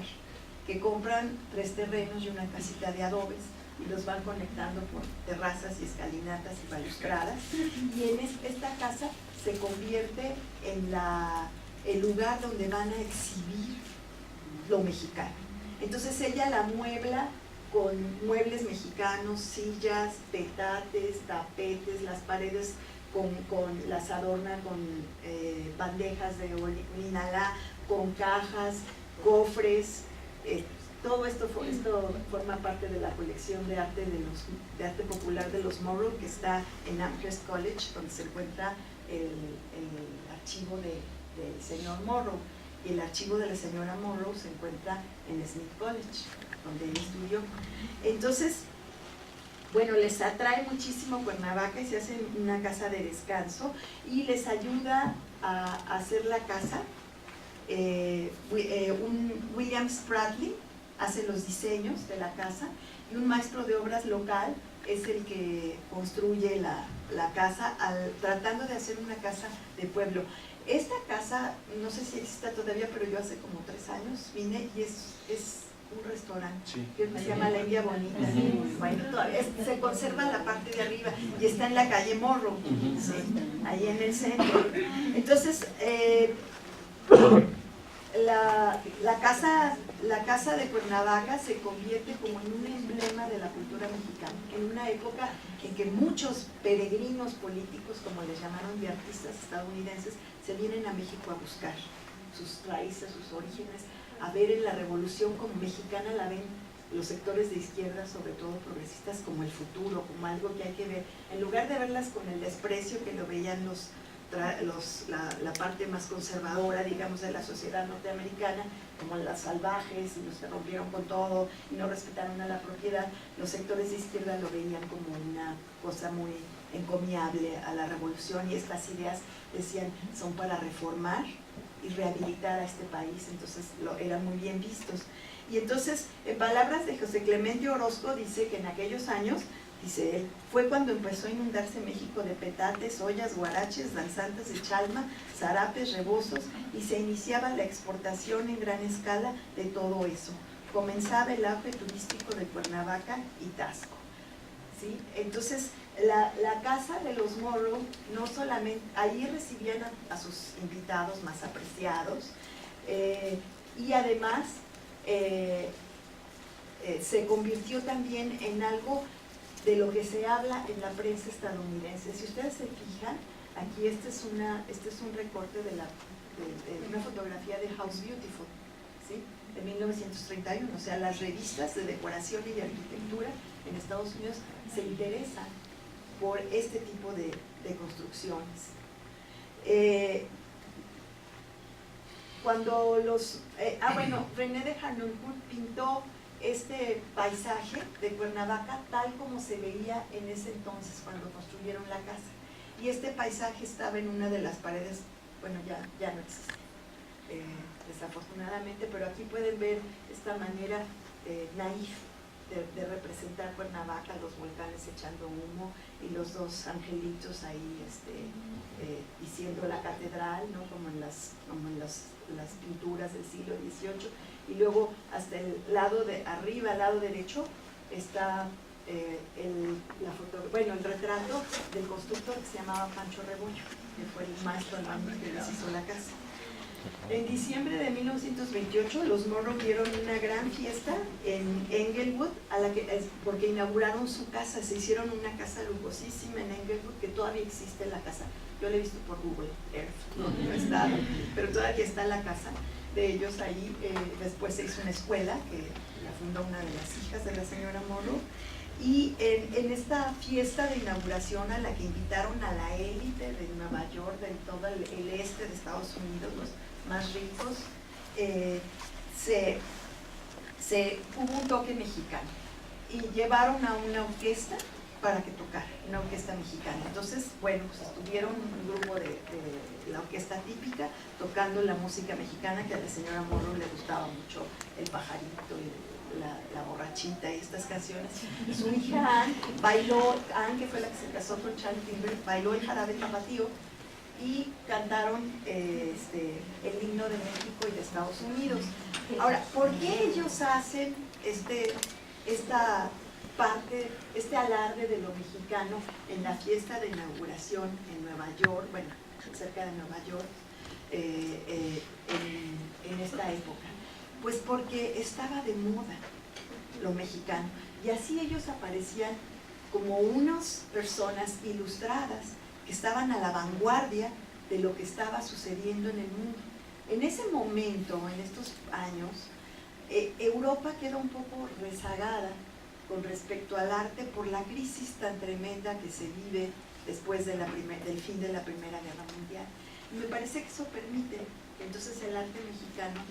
que compran 3 terrenos y una casita de adobes y los van conectando por terrazas y escalinatas y balustradas, y en esta casa se convierte en el lugar donde van a exhibir lo mexicano. Entonces ella la muebla con muebles mexicanos, sillas, petates, tapetes, las paredes las adorna con bandejas de linalá, con cajas, cofres. Todo esto forma parte de la colección de arte popular de los Morrow, que está en Amherst College, donde se encuentra el archivo del señor Morrow, y el archivo de la señora Morrow se encuentra en Smith College, donde él estudió. Entonces, bueno, les atrae muchísimo Cuernavaca y se hacen una casa de descanso, y les ayuda a hacer la casa William Spratling hace los diseños de la casa, y un maestro de obras local es el que construye la casa, tratando de hacer una casa de pueblo. Esta casa, no sé si exista todavía, pero yo hace como 3 años vine, y es un restaurante, sí, que se llama La India Bonita. Bueno, todavía se conserva la parte de arriba y está en la calle Morrow, ¿sí? Ahí en el centro. Entonces, la casa de Cuernavaca se convierte como en un emblema de la cultura mexicana, en una época en que muchos peregrinos políticos, como les llamaron, de artistas estadounidenses, se vienen a México a buscar sus raíces, sus orígenes, a ver en la revolución como mexicana, la ven los sectores de izquierda, sobre todo progresistas, como el futuro, como algo que hay que ver, en lugar de verlas con el desprecio que lo veían la parte más conservadora, digamos, de la sociedad norteamericana, como las salvajes y los que rompieron con todo y no respetaron a la propiedad. Los sectores de izquierda lo veían como una cosa muy encomiable a la revolución, y estas ideas, decían, son para reformar y rehabilitar a este país, entonces eran muy bien vistos. Y entonces, en palabras de José Clemente Orozco, dice que en aquellos años, dice él, fue cuando empezó a inundarse México de petates, ollas, guaraches, danzantes de chalma, zarapes, rebozos, y se iniciaba la exportación en gran escala de todo eso. Comenzaba el auge turístico de Cuernavaca y Taxco, ¿sí? Entonces, La casa de los Morrow, no solamente, ahí recibían a sus invitados más apreciados, y además se convirtió también en algo de lo que se habla en la prensa estadounidense. Si ustedes se fijan, aquí este es un recorte de una fotografía de House Beautiful, ¿sí?, de 1931. O sea, las revistas de decoración y de arquitectura en Estados Unidos se interesan por este tipo de construcciones. René de Harnoncourt pintó este paisaje de Cuernavaca tal como se veía en ese entonces cuando construyeron la casa. Y este paisaje estaba en una de las paredes, bueno, ya no existe, desafortunadamente, pero aquí pueden ver esta manera naif de representar Cuernavaca, los volcanes echando humo y los dos angelitos ahí diciendo la catedral, ¿no?, como en las pinturas del siglo XVIII. Y luego hasta el lado de arriba, al lado derecho, está el retrato del constructor que se llamaba Pancho Rebollo, que fue el maestro albañil que les hizo la casa. En diciembre de 1928 los Morrow dieron una gran fiesta en Englewood, porque inauguraron su casa. Se hicieron una casa lujosísima en Englewood, que todavía existe la casa. Yo la he visto por Google Earth, no he estado, pero todavía está la casa de ellos ahí. Después se hizo una escuela que la fundó una de las hijas de la señora Morrow. Y en esta fiesta de inauguración a la que invitaron a la élite de Nueva York, de todo el este de Estados Unidos, los más ricos, hubo un toque mexicano y llevaron a una orquesta para que tocara, una orquesta mexicana. Entonces, bueno, pues estuvieron un grupo de la orquesta típica tocando la música mexicana, que a la señora Morrow le gustaba mucho, El Pajarito y la Borrachita y estas canciones. Su hija Anne bailó, Anne, que fue la que se casó con Charlie Timber, bailó el jarabe tapatío y cantaron el himno de México y de Estados Unidos. Ahora, ¿por qué ellos hacen esta parte, este alarde de lo mexicano en la fiesta de inauguración en Nueva York, bueno, cerca de Nueva York, en esta época? Pues porque estaba de moda lo mexicano, y así ellos aparecían como unas personas ilustradas que estaban a la vanguardia de lo que estaba sucediendo en el mundo. En ese momento, en estos años, Europa queda un poco rezagada con respecto al arte por la crisis tan tremenda que se vive después del fin de la Primera Guerra Mundial. Y me parece que eso permite que entonces el arte mexicano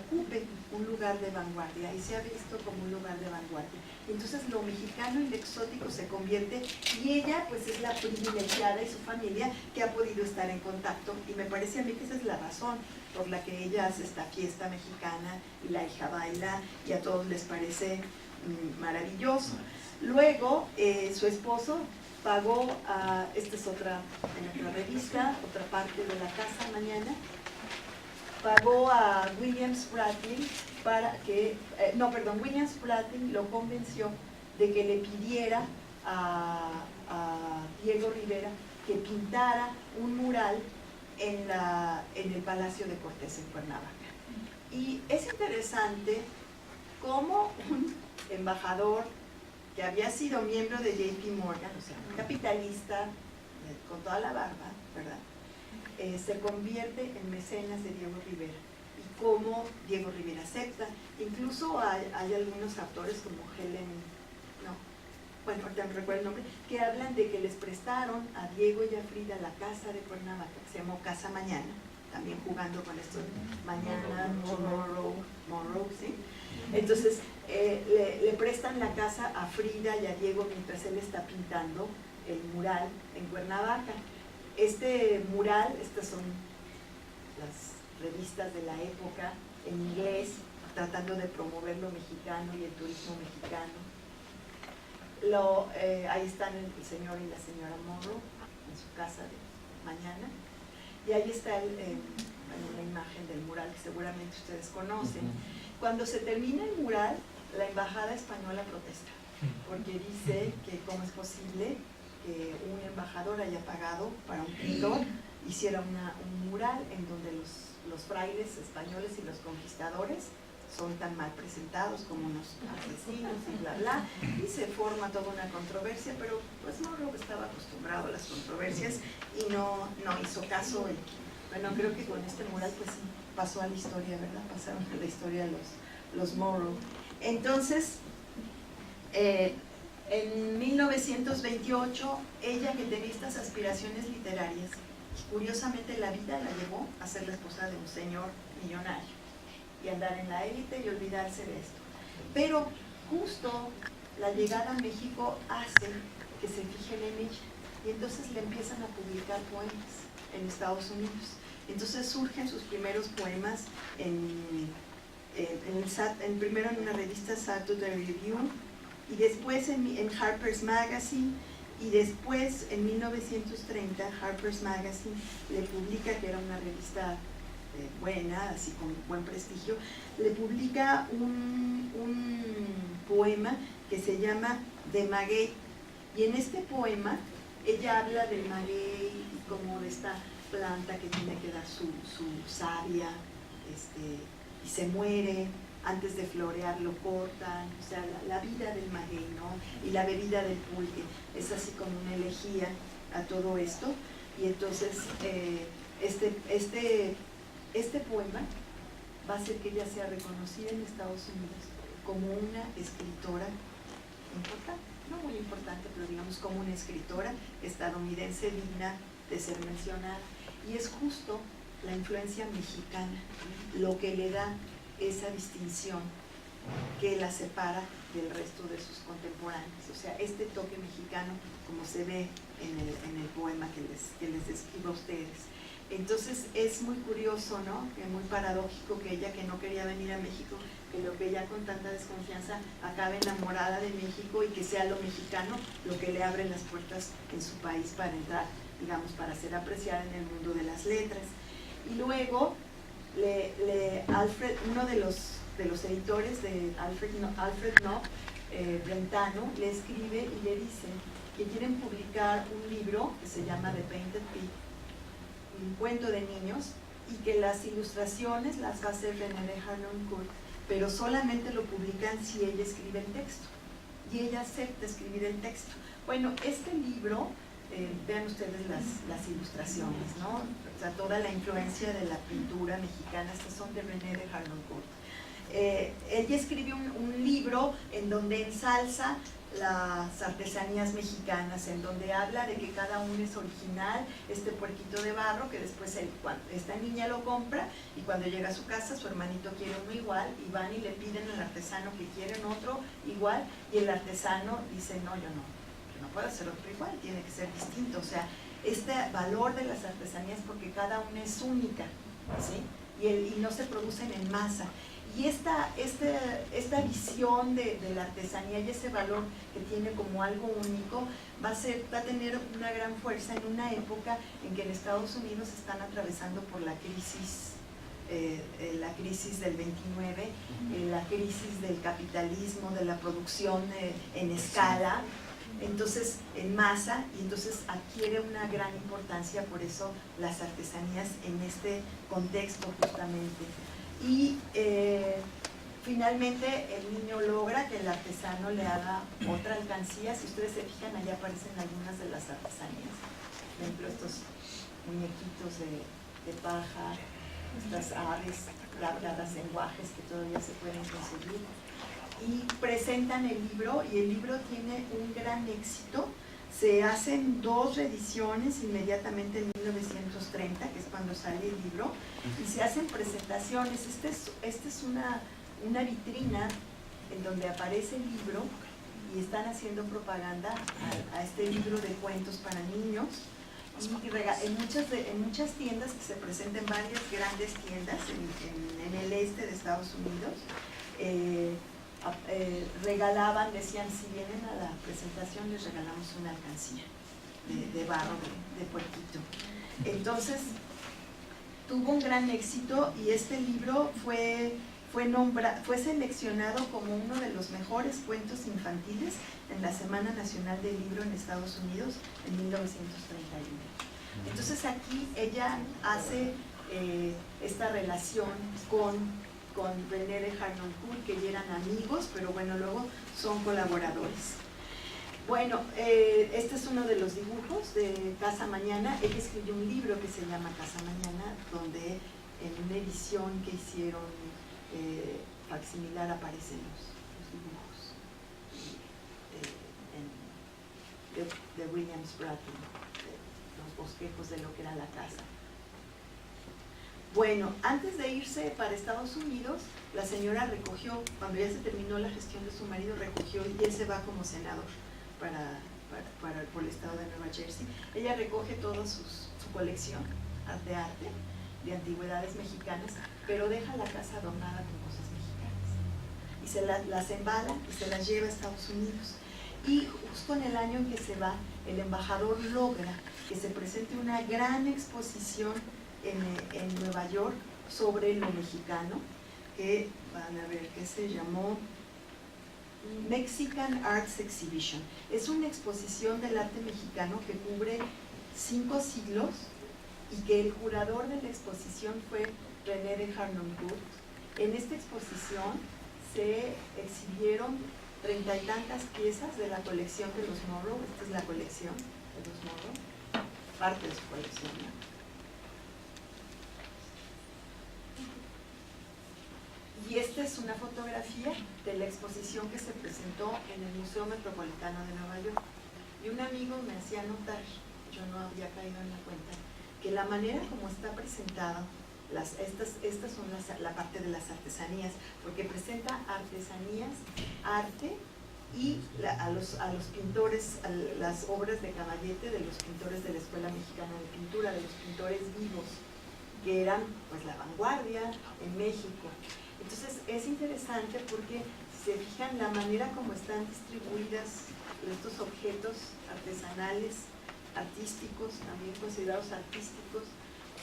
ocupe un lugar de vanguardia, y se ha visto como un lugar de vanguardia. Entonces lo mexicano y lo exótico se convierte, y ella pues es la privilegiada, y su familia, que ha podido estar en contacto, y me parece a mí que esa es la razón por la que ella hace esta fiesta mexicana y la hija baila y a todos les parece maravilloso. Luego su esposo pagó esta es otra revista, otra parte de la casa mañana, pagó a William Spratling William Spratling lo convenció de que le pidiera a Diego Rivera que pintara un mural en el Palacio de Cortés en Cuernavaca. Y es interesante cómo un embajador que había sido miembro de JP Morgan, o sea, un capitalista con toda la barba, ¿verdad?, se convierte en mecenas de Diego Rivera, y cómo Diego Rivera acepta. Incluso hay algunos autores como ahorita no recuerdo el nombre, que hablan de que les prestaron a Diego y a Frida la casa de Cuernavaca, que se llamó Casa Mañana, también jugando con esto, mañana, tomorrow, ¿sí? Entonces, le prestan la casa a Frida y a Diego mientras él está pintando el mural en Cuernavaca. Este mural, estas son las revistas de la época en inglés, tratando de promover lo mexicano y el turismo mexicano. Ahí están el señor y la señora Morrow en su casa de mañana, y ahí está la imagen del mural que seguramente ustedes conocen. Cuando se termina el mural, la embajada española protesta porque dice que cómo es posible que un embajador haya pagado para un pintor hiciera un mural en donde los frailes españoles y los conquistadores son tan mal presentados como unos asesinos y bla bla, y se forma toda una controversia, pero pues Morrow estaba acostumbrado a las controversias y no hizo caso. Y bueno, creo que con este mural pues sí pasó a la historia, ¿verdad? Pasaron a la historia los Morrow. Entonces, en 1928, ella, que tenía estas aspiraciones literarias, curiosamente la vida la llevó a ser la esposa de un señor millonario y andar en la élite y olvidarse de esto. Pero justo la llegada a México hace que se fijen en ella y entonces le empiezan a publicar poemas en Estados Unidos. Entonces surgen sus primeros poemas primero en una revista Saturday Review y después en Harper's Magazine, y después en 1930 Harper's Magazine le publica, que era una revista buena, así con buen prestigio, le publica un poema que se llama The Maguey, y en este poema ella habla del maguey y como de esta planta que tiene que dar su savia, y se muere, antes de florear lo cortan, o sea, la vida del maguey, ¿no? Y la bebida del pulque, es así como una elegía a todo esto. Y entonces este poema va a hacer que ella sea reconocida en Estados Unidos como una escritora importante, no muy importante, pero digamos como una escritora estadounidense digna de ser mencionada. Y es justo la influencia mexicana lo que le da esa distinción que la separa del resto de sus contemporáneos, o sea, este toque mexicano como se ve en el poema que les describo a ustedes. Entonces es muy curioso, ¿no? Muy paradójico que ella, que no quería venir a México, que lo que ella con tanta desconfianza acabe enamorada de México y que sea lo mexicano lo que le abre las puertas en su país para entrar, digamos, para ser apreciada en el mundo de las letras. Y luego Alfred, uno de los editores de Alfred Knopf, Brentano, le escribe y le dice que quieren publicar un libro que se llama The Painted Pig, un cuento de niños, y que las ilustraciones las va a hacer René de Harnoncourt, pero solamente lo publican si ella escribe el texto, y ella acepta escribir el texto. Bueno, este libro, vean ustedes las ilustraciones, ¿no? O sea, toda la influencia de la pintura mexicana, estas son de René de Harnoncourt. Ella escribe un libro en donde ensalza las artesanías mexicanas, en donde habla de que cada uno es original, este puerquito de barro que después esta niña lo compra, y cuando llega a su casa su hermanito quiere uno igual, y van y le piden al artesano que quieren otro igual, y el artesano dice no, yo no puedo hacer otro igual, tiene que ser distinto. O sea, este valor de las artesanías, porque cada una es única, ¿sí? Y no se producen en masa. Y esta visión de la artesanía y ese valor que tiene como algo único va a tener una gran fuerza en una época en que en Estados Unidos están atravesando por la crisis del 29, la crisis del capitalismo, de la producción en escala, entonces en masa, y entonces adquiere una gran importancia, por eso las artesanías en este contexto justamente. Y finalmente el niño logra que el artesano le haga otra alcancía. Si ustedes se fijan, allá aparecen algunas de las artesanías, por ejemplo estos muñequitos de paja, estas aves labradas en guajes que todavía se pueden conseguir, y presentan el libro, y el libro tiene un gran éxito. Se hacen 2 reediciones inmediatamente en 1930, que es cuando sale el libro, y se hacen presentaciones. Esta es una vitrina en donde aparece el libro, y están haciendo propaganda a este libro de cuentos para niños. Y en muchas tiendas, que se presentan varias grandes tiendas en el este de Estados Unidos, regalaban, decían, si vienen a la presentación les regalamos una alcancía de barro, de puerquito. Entonces tuvo un gran éxito, y este libro fue fue seleccionado como uno de los mejores cuentos infantiles en la Semana Nacional del Libro en Estados Unidos en 1931. Entonces aquí ella hace esta relación con René de Harnoncourt, que ya eran amigos, pero bueno, luego son colaboradores. Bueno, este es uno de los dibujos de Casa Mañana. Ella escribió un libro que se llama Casa Mañana, donde en una edición que hicieron facsimilar aparecen los dibujos de Williams Bratton, los bosquejos de lo que era la casa. Bueno, antes de irse para Estados Unidos, la señora recogió, cuando ya se terminó la gestión de su marido, recogió, y él se va como senador por el estado de Nueva Jersey. Ella recoge toda su colección de arte, de antigüedades mexicanas, pero deja la casa adornada con cosas mexicanas. Y se las embala y se las lleva a Estados Unidos. Y justo en el año en que se va, el embajador logra que se presente una gran exposición en Nueva York sobre lo mexicano, que van a ver que se llamó Mexican Arts Exhibition. Es una exposición del arte mexicano que cubre 5 siglos y que el curador de la exposición fue René de Harnoncourt. En esta exposición se exhibieron 30 y tantas piezas de la colección de los Morrow. Esta es la colección de los Morrow, parte de su colección, ¿no? Y esta es una fotografía de la exposición que se presentó en el Museo Metropolitano de Nueva York. Y un amigo me hacía notar, yo no había caído en la cuenta, que la manera como está presentado, estas son la parte de las artesanías, porque presenta artesanías, arte y a los pintores, las obras de Caballete, de los pintores de la Escuela Mexicana de Pintura, de los pintores vivos, que eran pues la vanguardia en México. Entonces es interesante porque, si se fijan, la manera como están distribuidas estos objetos artesanales, artísticos, también considerados artísticos,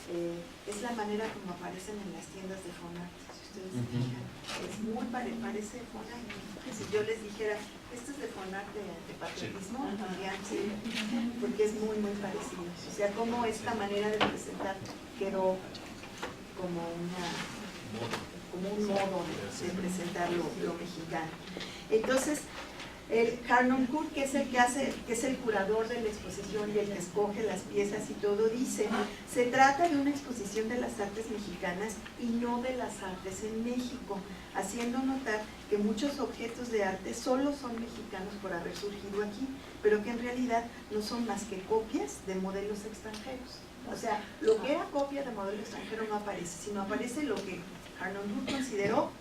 es la manera como aparecen en las tiendas de Fonart. Si ustedes se fijan, es muy parece Fonart. Si yo les dijera, esto es de Fonart de patriotismo, dirían sí, porque es muy parecido. O sea, como esta manera de presentar quedó como un modo de presentar lo mexicano. Entonces, el Harnoncourt, que es el curador de la exposición y el que escoge las piezas y todo, dice: se trata de una exposición de las artes mexicanas y no de las artes en México, haciendo notar que muchos objetos de arte solo son mexicanos por haber surgido aquí, pero que en realidad no son más que copias de modelos extranjeros. O sea, lo que era copia de modelo extranjero no aparece, sino aparece lo que Harnoncourt consideró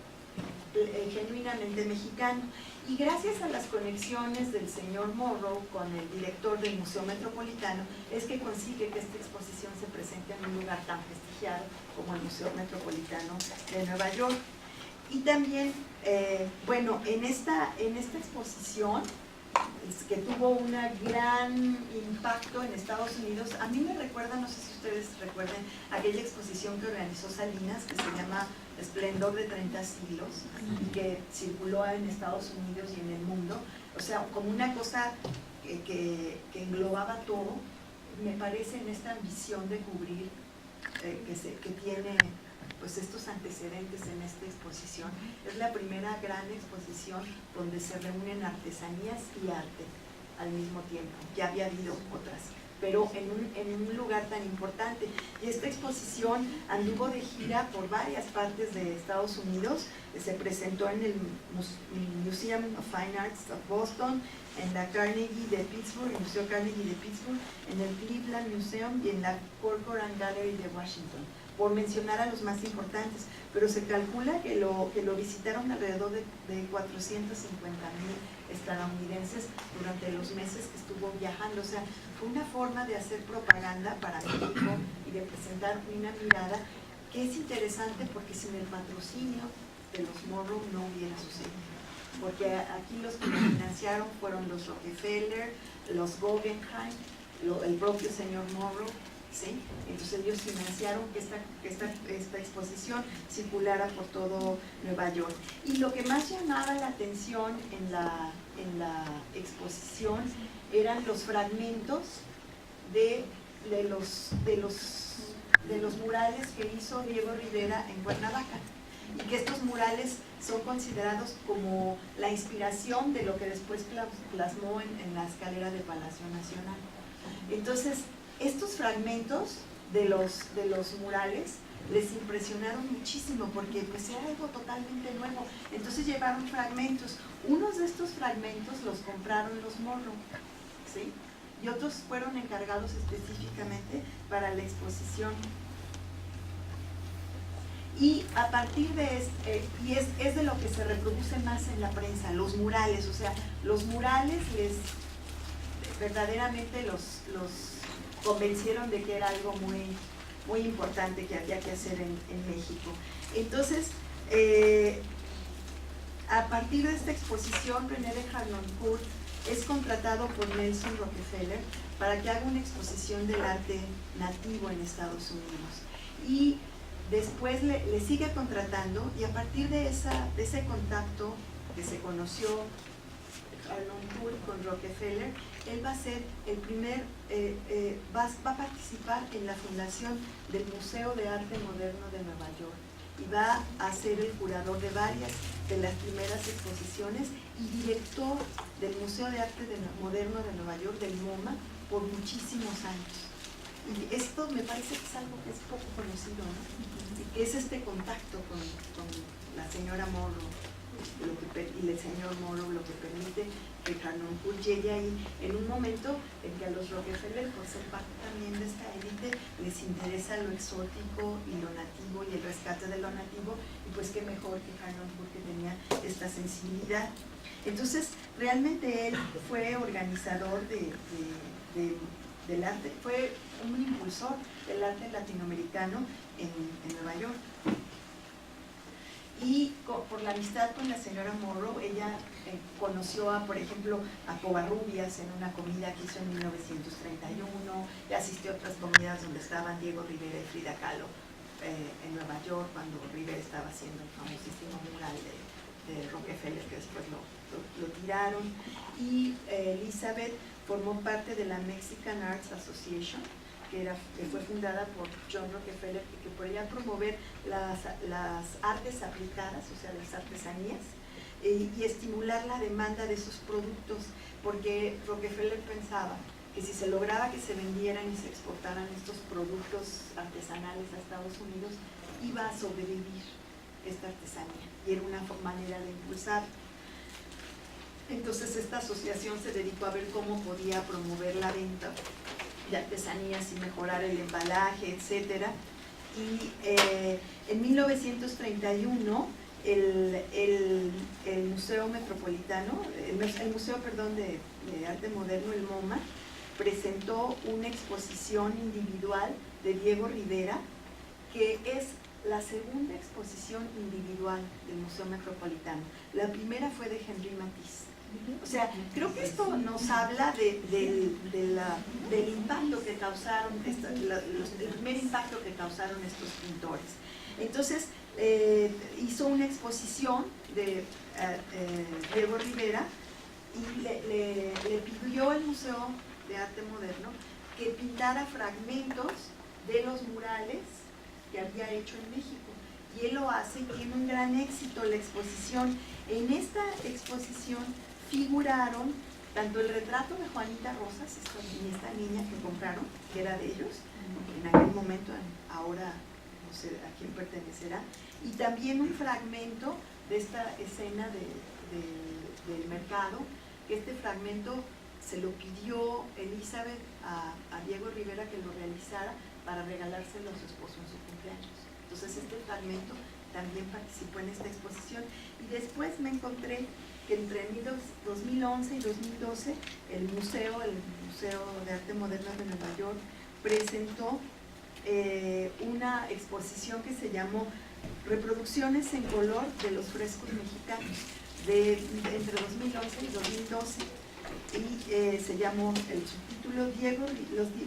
genuinamente mexicano. Y gracias a las conexiones del señor Morrow con el director del Museo Metropolitano, es que consigue que esta exposición se presente en un lugar tan prestigiado como el Museo Metropolitano de Nueva York. Y también, bueno, en esta exposición, que tuvo un gran impacto en Estados Unidos, a mí me recuerda, no sé si ustedes recuerden, aquella exposición que organizó Salinas, que se llama Esplendor de 30 siglos, y que circuló en Estados Unidos y en el mundo. O sea, como una cosa que englobaba todo, me parece, en esta ambición de cubrir que tiene pues estos antecedentes en esta exposición. Es la primera gran exposición donde se reúnen artesanías y arte al mismo tiempo. Ya había habido otras, pero en un lugar tan importante. Y esta exposición anduvo de gira por varias partes de Estados Unidos. Se presentó en el Museum of Fine Arts of Boston, en la Carnegie de Pittsburgh, el Museo Carnegie de Pittsburgh, en el Cleveland Museum y en la Corcoran Gallery de Washington, por mencionar a los más importantes. Pero se calcula que lo visitaron alrededor de 450,000 estadounidenses durante los meses que estuvo viajando. O sea, fue una forma de hacer propaganda para México y de presentar una mirada que es interesante, porque sin el patrocinio de los Morrow no hubiera sucedido. Porque aquí los que lo financiaron fueron los Rockefeller, los Guggenheim, el propio señor Morrow, ¿sí? Entonces ellos financiaron que esta exposición circulara por todo Nueva York. Y lo que más llamaba la atención en la exposición eran los fragmentos de los murales que hizo Diego Rivera en Cuernavaca, y que estos murales son considerados como la inspiración de lo que después plasmó en la escalera del Palacio Nacional. Entonces, estos fragmentos de los murales les impresionaron muchísimo porque pues era algo totalmente nuevo. Entonces llevaron fragmentos. Unos de estos fragmentos los compraron los Morrow, ¿sí? Y otros fueron encargados específicamente para la exposición. Y a partir de es de lo que se reproduce más en la prensa, los murales. O sea, los murales verdaderamente los convencieron de que era algo muy, muy importante que había que hacer en México. Entonces, a partir de esta exposición, René de Harnoncourt es contratado por Nelson Rockefeller para que haga una exposición del arte nativo en Estados Unidos. Y después le sigue contratando, y a partir de ese contacto que se conoció Harnoncourt con Rockefeller, él va a ser el primer, va a participar en la fundación del Museo de Arte Moderno de Nueva York, y va a ser el curador de varias de las primeras exposiciones y director del Museo de Arte Moderno de Nueva York, del MoMA, por muchísimos años. Y esto me parece que es algo que es poco conocido, ¿no? Y que es este contacto con la señora Morrow y el señor Morrow lo que permite que Harnoncourt llegue ahí en un momento en que a los Rockefeller, por ser parte también de esta élite, les interesa lo exótico y lo nativo y el rescate de lo nativo, y pues qué mejor que Harnoncourt, que tenía esta sensibilidad. Entonces, realmente él fue organizador del arte, fue un impulsor del arte latinoamericano en Nueva York. Y por la amistad con la señora Morrow, ella conoció, por ejemplo, a Covarrubias en una comida que hizo en 1931, y asistió a otras comidas donde estaban Diego Rivera y Frida Kahlo en Nueva York, cuando Rivera estaba haciendo el famosísimo mural de Rockefeller, que después lo tiraron. Y Elizabeth formó parte de la Mexican Arts Association, que fue fundada por John Rockefeller, que podía promover las artes aplicadas, o sea, las artesanías, y estimular la demanda de esos productos, porque Rockefeller pensaba que si se lograba que se vendieran y se exportaran estos productos artesanales a Estados Unidos, iba a sobrevivir esta artesanía, y era una manera de impulsar. Entonces esta asociación se dedicó a ver cómo podía promover la venta de artesanías y mejorar el embalaje, etcétera. Y en 1931 el Museo Metropolitano, el Museo de Arte Moderno, el MoMA, presentó una exposición individual de Diego Rivera, que es la segunda exposición individual del Museo Metropolitano. La primera fue de Henri Matisse. O sea, creo que esto nos habla del impacto que causaron, el primer impacto que causaron estos pintores. Entonces, hizo una exposición de Diego Rivera, y le pidió al Museo de Arte Moderno que pintara fragmentos de los murales que había hecho en México. Y él lo hace, y tiene un gran éxito la exposición. En esta exposición figuraron tanto el retrato de Juanita Rosas y esta niña que compraron, que era de ellos en aquel momento, ahora no sé a quién pertenecerá, y también un fragmento de esta escena del mercado, que este fragmento se lo pidió Elizabeth a Diego Rivera que lo realizara para regalárselo a su esposo en su cumpleaños. Entonces este fragmento también participó en esta exposición. Y después me encontré que entre 2011 y 2012 el Museo de Arte Moderno de Nueva York presentó una exposición que se llamó Reproducciones en color de los frescos mexicanos, entre 2011 y 2012. y se llamó el subtítulo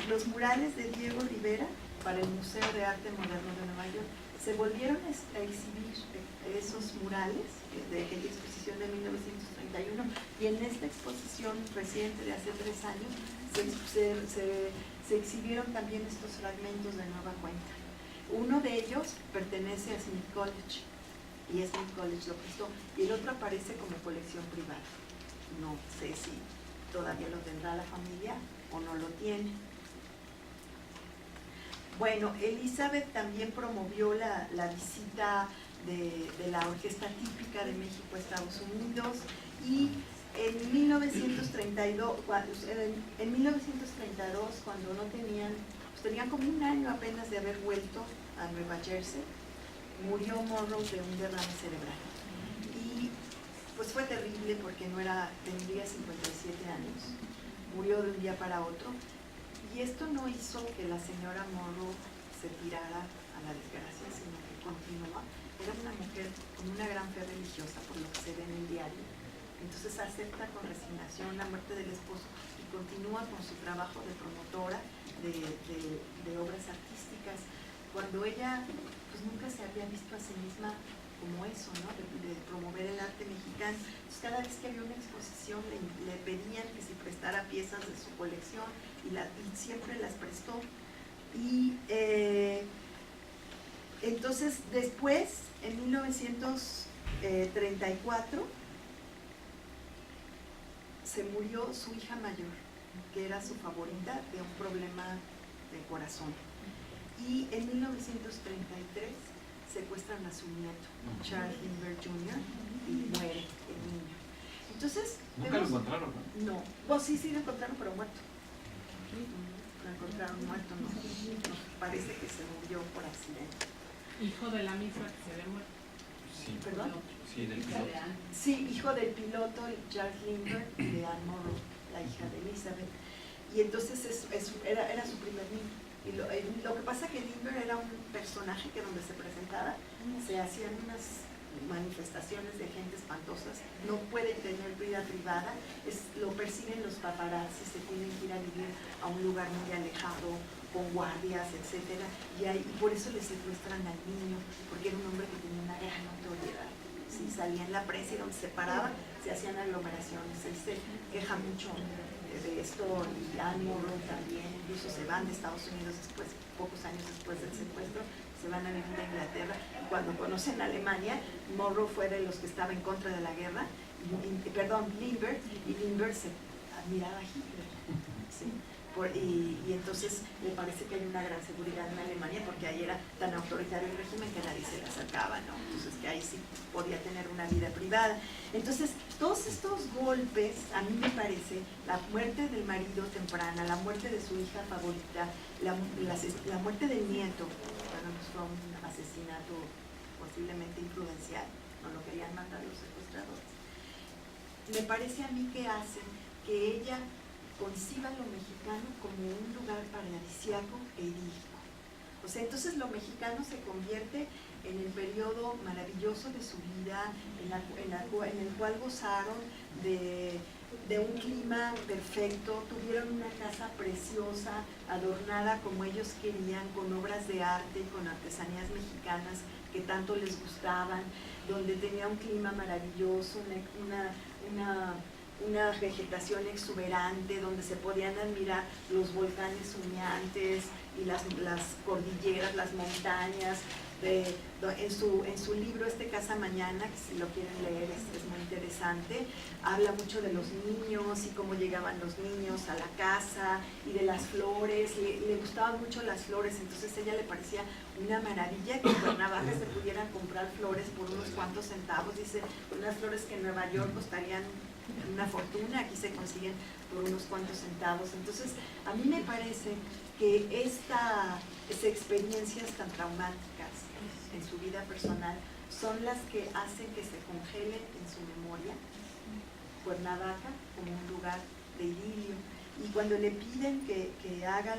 los murales de Diego Rivera para el Museo de Arte Moderno de Nueva York. Se volvieron a exhibir esos murales de aquella exposición de 1931 y en esta exposición reciente de hace 3 años se exhibieron también estos fragmentos de nueva cuenta. Uno de ellos pertenece a Smith College y Smith College lo prestó y el otro aparece como colección privada. No sé si todavía lo tendrá la familia o no lo tiene. Bueno, Elizabeth también promovió la visita de la Orquesta Típica de México a Estados Unidos y en 1932, cuando no tenían, pues tenían como un año apenas de haber vuelto a Nueva Jersey, murió Monroe de un derrame cerebral. Y pues fue terrible porque tendría 57 años, murió de un día para otro. Y esto no hizo que la señora Monroe se tirara a la desgracia, sino que continuó. Era una mujer con una gran fe religiosa, por lo que se ve en el diario. Entonces acepta con resignación la muerte del esposo y continúa con su trabajo de promotora de obras artísticas. Cuando ella pues nunca se había visto a sí misma como eso, ¿no? De promover el arte mexicano. Entonces, cada vez que había una exposición le pedían que si prestara piezas de su colección y siempre las prestó. Y entonces después, en 1934, se murió su hija mayor, que era su favorita, de un problema de corazón. Y en 1933 secuestran a su nieto, Charles Lindbergh Jr., y muere el niño. Entonces, ¿Nunca lo encontraron, no? No, bueno, sí lo encontraron, pero muerto. Lo encontraron muerto, no parece que se murió por accidente. Hijo de la misma que se ve muerto. Sí. ¿Perdón? Sí, del piloto. Sí, hijo del piloto Charles Lindbergh y de Anne Monroe, la hija de Elizabeth. Y entonces era su primer niño. Y lo que pasa es que Lindbergh era un personaje que donde se presentaba se hacían unas manifestaciones de gente espantosas, no pueden tener vida privada, lo persiguen los paparazzi, se tienen que ir a vivir a un lugar muy alejado, con guardias, etcétera, y por eso le secuestran al niño, porque era un hombre que tenía una gran notoriedad. Si salía en la prensa y donde se paraba, se hacían aglomeraciones. Él se queja mucho de esto y Anne Monroe también, incluso se van de Estados Unidos después, pocos años después del secuestro, se van a vivir a Inglaterra. Cuando conocen Alemania, Monroe fue de los que estaba en contra de la guerra, Lindbergh se admiraba a Hitler. ¿Sí? Y entonces le parece que hay una gran seguridad en Alemania porque ahí era tan autoritario el régimen que nadie se le acercaba, ¿no? Entonces que ahí sí podía tener una vida privada. Entonces todos estos golpes, a mí me parece, la muerte del marido temprana, la muerte de su hija favorita, la muerte del nieto, bueno, pues fue un asesinato posiblemente imprudencial, no lo querían matar los secuestradores. Me parece a mí que hacen que ella conciba lo mexicano como un lugar paradisíaco e idílico. O sea, entonces lo mexicano se convierte en el periodo maravilloso de su vida, en el cual gozaron de un clima perfecto, tuvieron una casa preciosa, adornada como ellos querían, con obras de arte, con artesanías mexicanas que tanto les gustaban, donde tenía un clima maravilloso, una vegetación exuberante, donde se podían admirar los volcanes humeantes y las cordilleras, las montañas. En su libro Casa Mañana, que si lo quieren leer es muy interesante, habla mucho de los niños y cómo llegaban los niños a la casa y de las flores. Le gustaban mucho las flores, entonces a ella le parecía una maravilla que en Cuernavaca se pudieran comprar flores por unos cuantos centavos. Dice, unas flores que en Nueva York costarían una fortuna, aquí se consiguen por unos cuantos centavos. Entonces a mí me parece que estas experiencias tan traumáticas en su vida personal son las que hacen que se congele en su memoria Cuernavaca como un lugar de idilio. Y cuando le piden que haga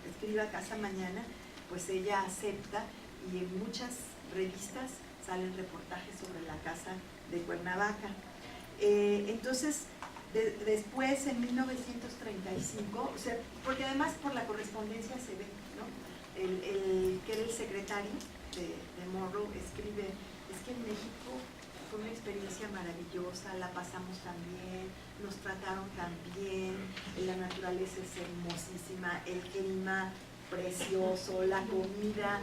escriba Casa Mañana, pues ella acepta, y en muchas revistas salen reportajes sobre la casa de Cuernavaca. Entonces, después, en 1935, o sea, porque además por la correspondencia se ve, ¿no? El que era el secretario de Morrow escribe, es que en México fue una experiencia maravillosa, la pasamos tan bien, nos trataron tan bien, la naturaleza es hermosísima, el clima precioso, la comida,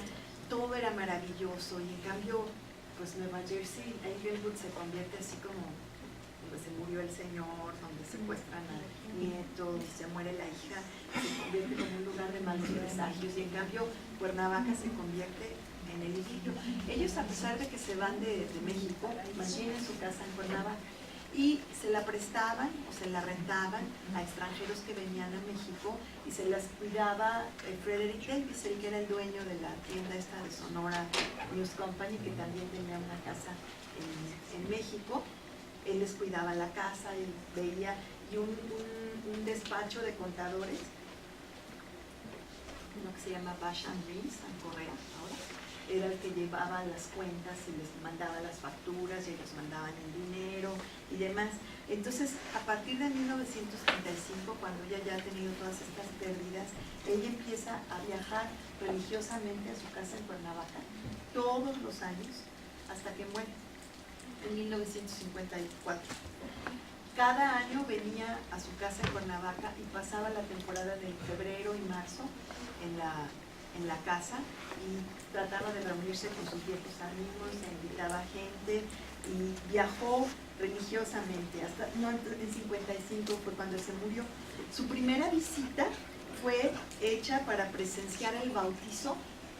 todo era maravilloso, y en cambio, pues Nueva Jersey, Englewood se convierte así como donde se murió el señor, donde secuestran al nieto, donde se muere la hija, se convierte como un lugar de malos presagios, y en cambio Cuernavaca se convierte en el idilio. Ellos, a pesar de que se van de México, mantienen su casa en Cuernavaca y se la prestaban o se la rentaban a extranjeros que venían a México, y se las cuidaba Frederick Davis, el que era el dueño de la tienda esta de Sonora News Company, que también tenía una casa en México. Él les cuidaba la casa, él veía, y un despacho de contadores, uno que se llama Bash and Reeves, en Correa ahora, era el que llevaba las cuentas y les mandaba las facturas, y ellos mandaban el dinero y demás. Entonces, a partir de 1935, cuando ella ya ha tenido todas estas pérdidas, ella empieza a viajar religiosamente a su casa en Cuernavaca todos los años hasta que muere en 1954. Cada año venía a su casa en Cuernavaca y pasaba la temporada de febrero y marzo en la casa, y trataba de reunirse con sus viejos amigos, invitaba gente y viajó religiosamente hasta, no, en 55 fue cuando se murió. Su primera visita fue hecha para presenciar el bautizo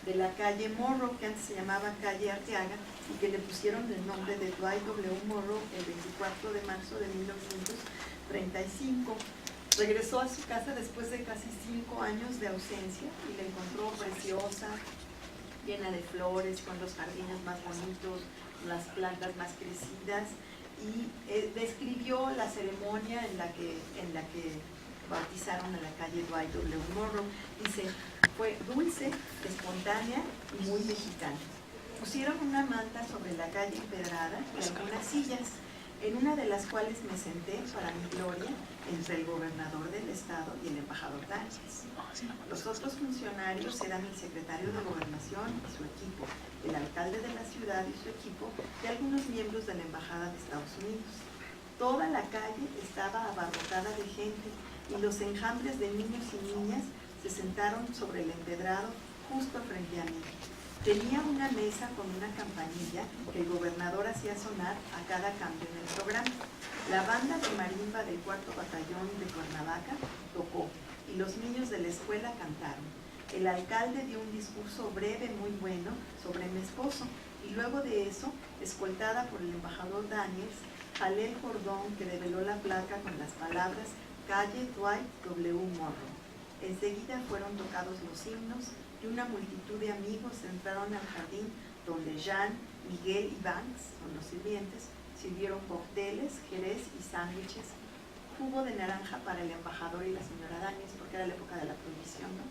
de la calle Morrow, que antes se llamaba calle Arteaga, y que le pusieron el nombre de Dwight W. Morrow el 24 de marzo de 1935. Regresó a su casa después de casi 5 años de ausencia y la encontró preciosa, llena de flores, con los jardines más bonitos, las plantas más crecidas, y describió la ceremonia en la que bautizaron a la calle Dwight W. Morrow. Dice, fue dulce, espontánea y muy mexicana. Pusieron una manta sobre la calle empedrada y algunas sillas, en una de las cuales me senté, para mi gloria, entre el gobernador del estado y el embajador Daniels. Los otros funcionarios eran el secretario de Gobernación y su equipo, el alcalde de la ciudad y su equipo, y algunos miembros de la embajada de Estados Unidos. Toda la calle estaba abarrotada de gente, y los enjambres de niños y niñas se sentaron sobre el empedrado justo frente a mí. Tenía una mesa con una campanilla que el gobernador hacía sonar a cada cambio en el programa. La banda de marimba del 4º Batallón de Cuernavaca tocó, y los niños de la escuela cantaron. El alcalde dio un discurso breve muy bueno sobre mi esposo, y luego de eso, escoltada por el embajador Daniels, jalé el cordón que develó la placa con las palabras calle Dwight W. Morrow. Enseguida fueron tocados los himnos, y una multitud de amigos entraron al jardín, donde Jean, Miguel y Banks, con los sirvientes, sirvieron cócteles, jerez y sándwiches, jugo de naranja para el embajador y la señora Daniels, porque era la época de la prohibición, ¿no?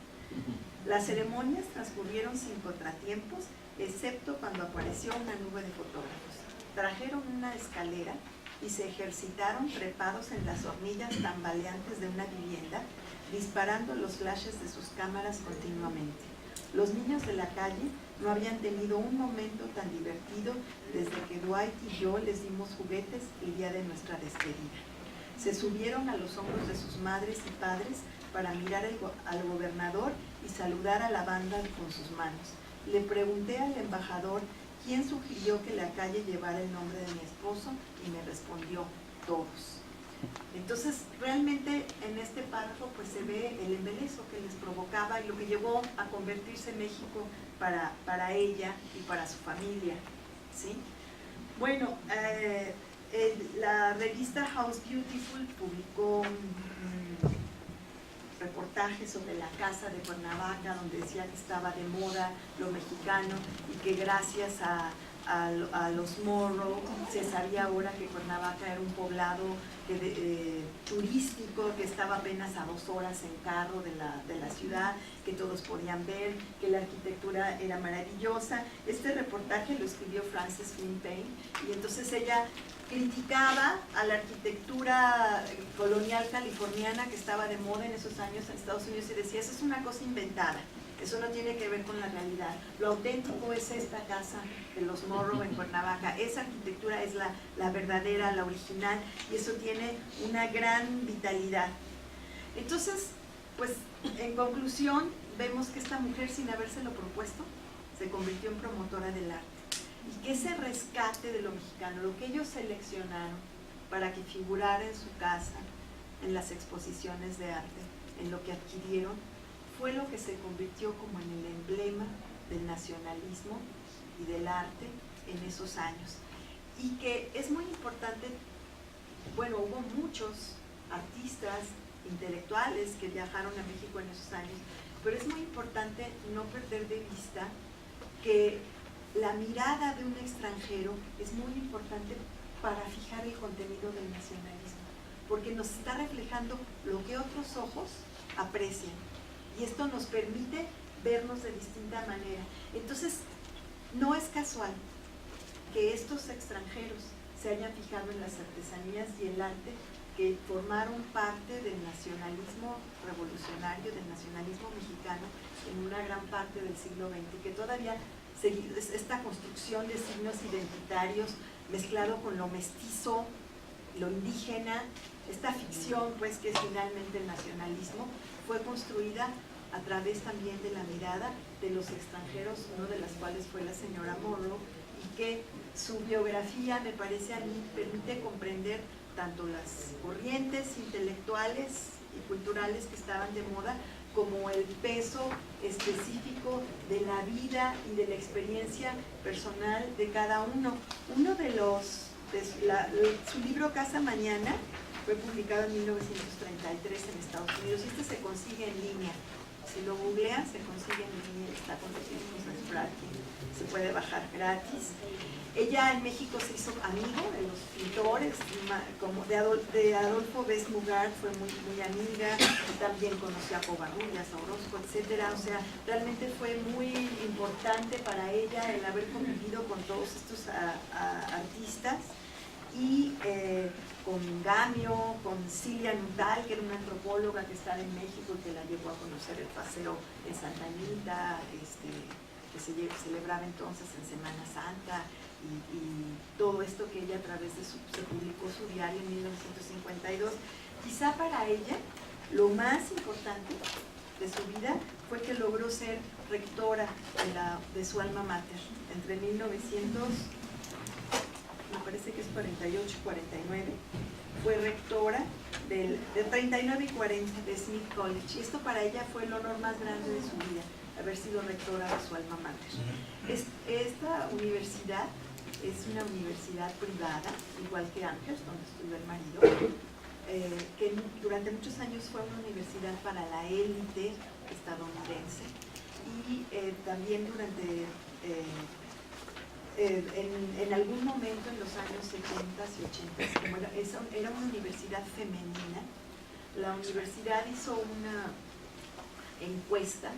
Las ceremonias transcurrieron sin contratiempos, excepto cuando apareció una nube de fotógrafos. Trajeron una escalera y se ejercitaron trepados en las hornillas tambaleantes de una vivienda, disparando los flashes de sus cámaras continuamente. Los niños de la calle no habían tenido un momento tan divertido desde que Dwight y yo les dimos juguetes el día de nuestra despedida. Se subieron a los hombros de sus madres y padres para mirar al gobernador y saludar a la banda con sus manos. Le pregunté al embajador quién sugirió que la calle llevara el nombre de mi esposo, y me respondió, todos. Entonces, realmente en este párrafo pues se ve el embelezo que les provocaba y lo que llevó a convertirse México para ella y para su familia, ¿sí? Bueno, la revista House Beautiful publicó un reportaje sobre la casa de Cuernavaca, donde decía que estaba de moda lo mexicano, y que gracias a a los Morrow. Se sabía ahora que Cuernavaca era un poblado turístico, que estaba apenas a 2 horas en carro de la ciudad, que todos podían ver, que la arquitectura era maravillosa. Este reportaje lo escribió Frances Flynn Payne, y entonces ella criticaba a la arquitectura colonial californiana que estaba de moda en esos años en Estados Unidos, y decía, eso es una cosa inventada, eso no tiene que ver con la realidad. Lo auténtico es esta casa de los Morrow en Cuernavaca. Esa arquitectura es la verdadera, la original, y eso tiene una gran vitalidad. Entonces, pues, en conclusión, vemos que esta mujer, sin habérselo propuesto, se convirtió en promotora del arte. Y que ese rescate de lo mexicano, lo que ellos seleccionaron para que figurara en su casa, en las exposiciones de arte, en lo que adquirieron, fue lo que se convirtió como en el emblema del nacionalismo y del arte en esos años. Y que es muy importante, bueno, hubo muchos artistas, intelectuales que viajaron a México en esos años, pero es muy importante no perder de vista que la mirada de un extranjero es muy importante para fijar el contenido del nacionalismo, porque nos está reflejando lo que otros ojos aprecian, y esto nos permite vernos de distinta manera. Entonces, no es casual que estos extranjeros se hayan fijado en las artesanías y el arte que formaron parte del nacionalismo revolucionario, del nacionalismo mexicano en una gran parte del siglo XX, que todavía esta construcción de signos identitarios mezclado con lo mestizo, lo indígena, esta ficción pues que es finalmente el nacionalismo, fue construida a través también de la mirada de los extranjeros, uno de las cuales fue la señora Morrow, y que su biografía, me parece a mí, permite comprender tanto las corrientes intelectuales y culturales que estaban de moda, como el peso específico de la vida y de la experiencia personal de cada uno. Uno de su libro Casa Mañana fue publicado en 1933 en Estados Unidos, y este se consigue en línea. Si lo googlean, se consigue en línea, está con los mismos se puede bajar gratis. Ella en México se hizo amigo de los pintores, como de Adolfo Bess Mugart, fue muy amiga, también conoció a Covarrubias, a Orozco, etc. O sea, realmente fue muy importante para ella el haber convivido con todos estos artistas, y con Gamio, con Cilia Nuttall, que era una antropóloga que estaba en México y que la llevó a conocer el paseo en Santa Anita, que se celebraba entonces en Semana Santa, y todo esto que ella a través de se publicó su diario en 1952. Quizá para ella lo más importante de su vida fue que logró ser rectora de su alma mater entre 1900, me parece que es 48 y 49, fue rectora de 39 y 40 de Smith College, y esto para ella fue el honor más grande de su vida, haber sido rectora de su alma mater. Esta universidad es una universidad privada, igual que Amherst, donde estudió el marido, que durante muchos años fue una universidad para la élite estadounidense, y también durante en algún momento en los años 70 y 80, como era una universidad femenina, la universidad hizo una encuesta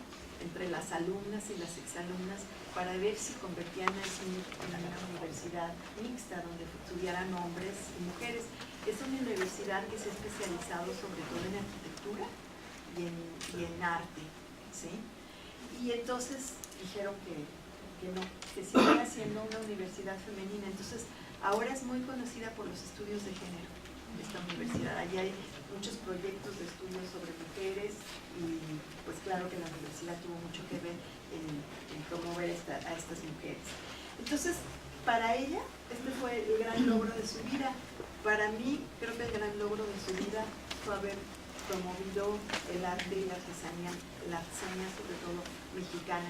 entre las alumnas y las exalumnas para ver si convertían a Smith en una universidad mixta donde estudiaran hombres y mujeres. Es una universidad que se ha especializado sobre todo en arquitectura y en arte, ¿sí? Y entonces dijeron que no, que siguiera siendo una universidad femenina. Entonces ahora es muy conocida por los estudios de género, esta universidad. Allí hay muchos proyectos de estudios sobre mujeres, y pues claro que la universidad tuvo mucho que ver en promover a estas mujeres. Entonces, para ella, este fue el gran logro de su vida. Para mí, creo que el gran logro de su vida fue haber promovido el arte y la artesanía sobre todo mexicana,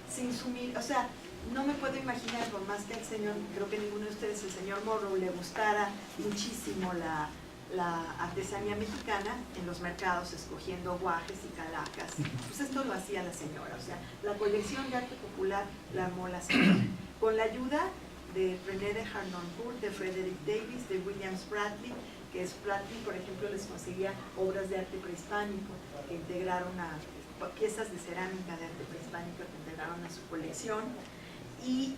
sin sumir, o sea, no me puedo imaginar, por más que al señor, creo que ninguno de ustedes, el señor Morrow, le gustara muchísimo la artesanía mexicana en los mercados, escogiendo guajes y calacas, pues esto lo hacía la señora, o sea, la colección de arte popular la armó la señora, con la ayuda de René de Harnoncourt, de Frederick Davis, de William Spratley, que Spratley, por ejemplo, les conseguía obras de arte prehispánico que integraron a piezas de cerámica de arte prehispánico que integraron a su colección. Y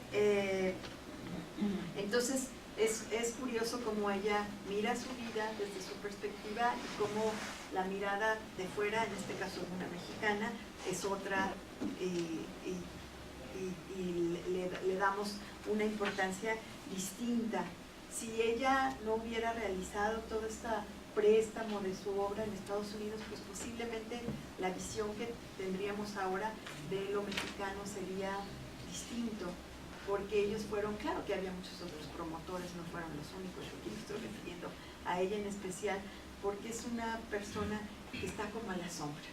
entonces es curioso cómo ella mira su vida desde su perspectiva y cómo la mirada de fuera, en este caso de una mexicana, es otra, y le damos una importancia distinta. Si ella no hubiera realizado todo este préstamo de su obra en Estados Unidos, pues posiblemente la visión que tendríamos ahora de lo mexicano sería distinto, porque ellos fueron, claro que había muchos otros promotores, no fueron los únicos, yo aquí estoy refiriendo a ella en especial, porque es una persona que está como a la sombra,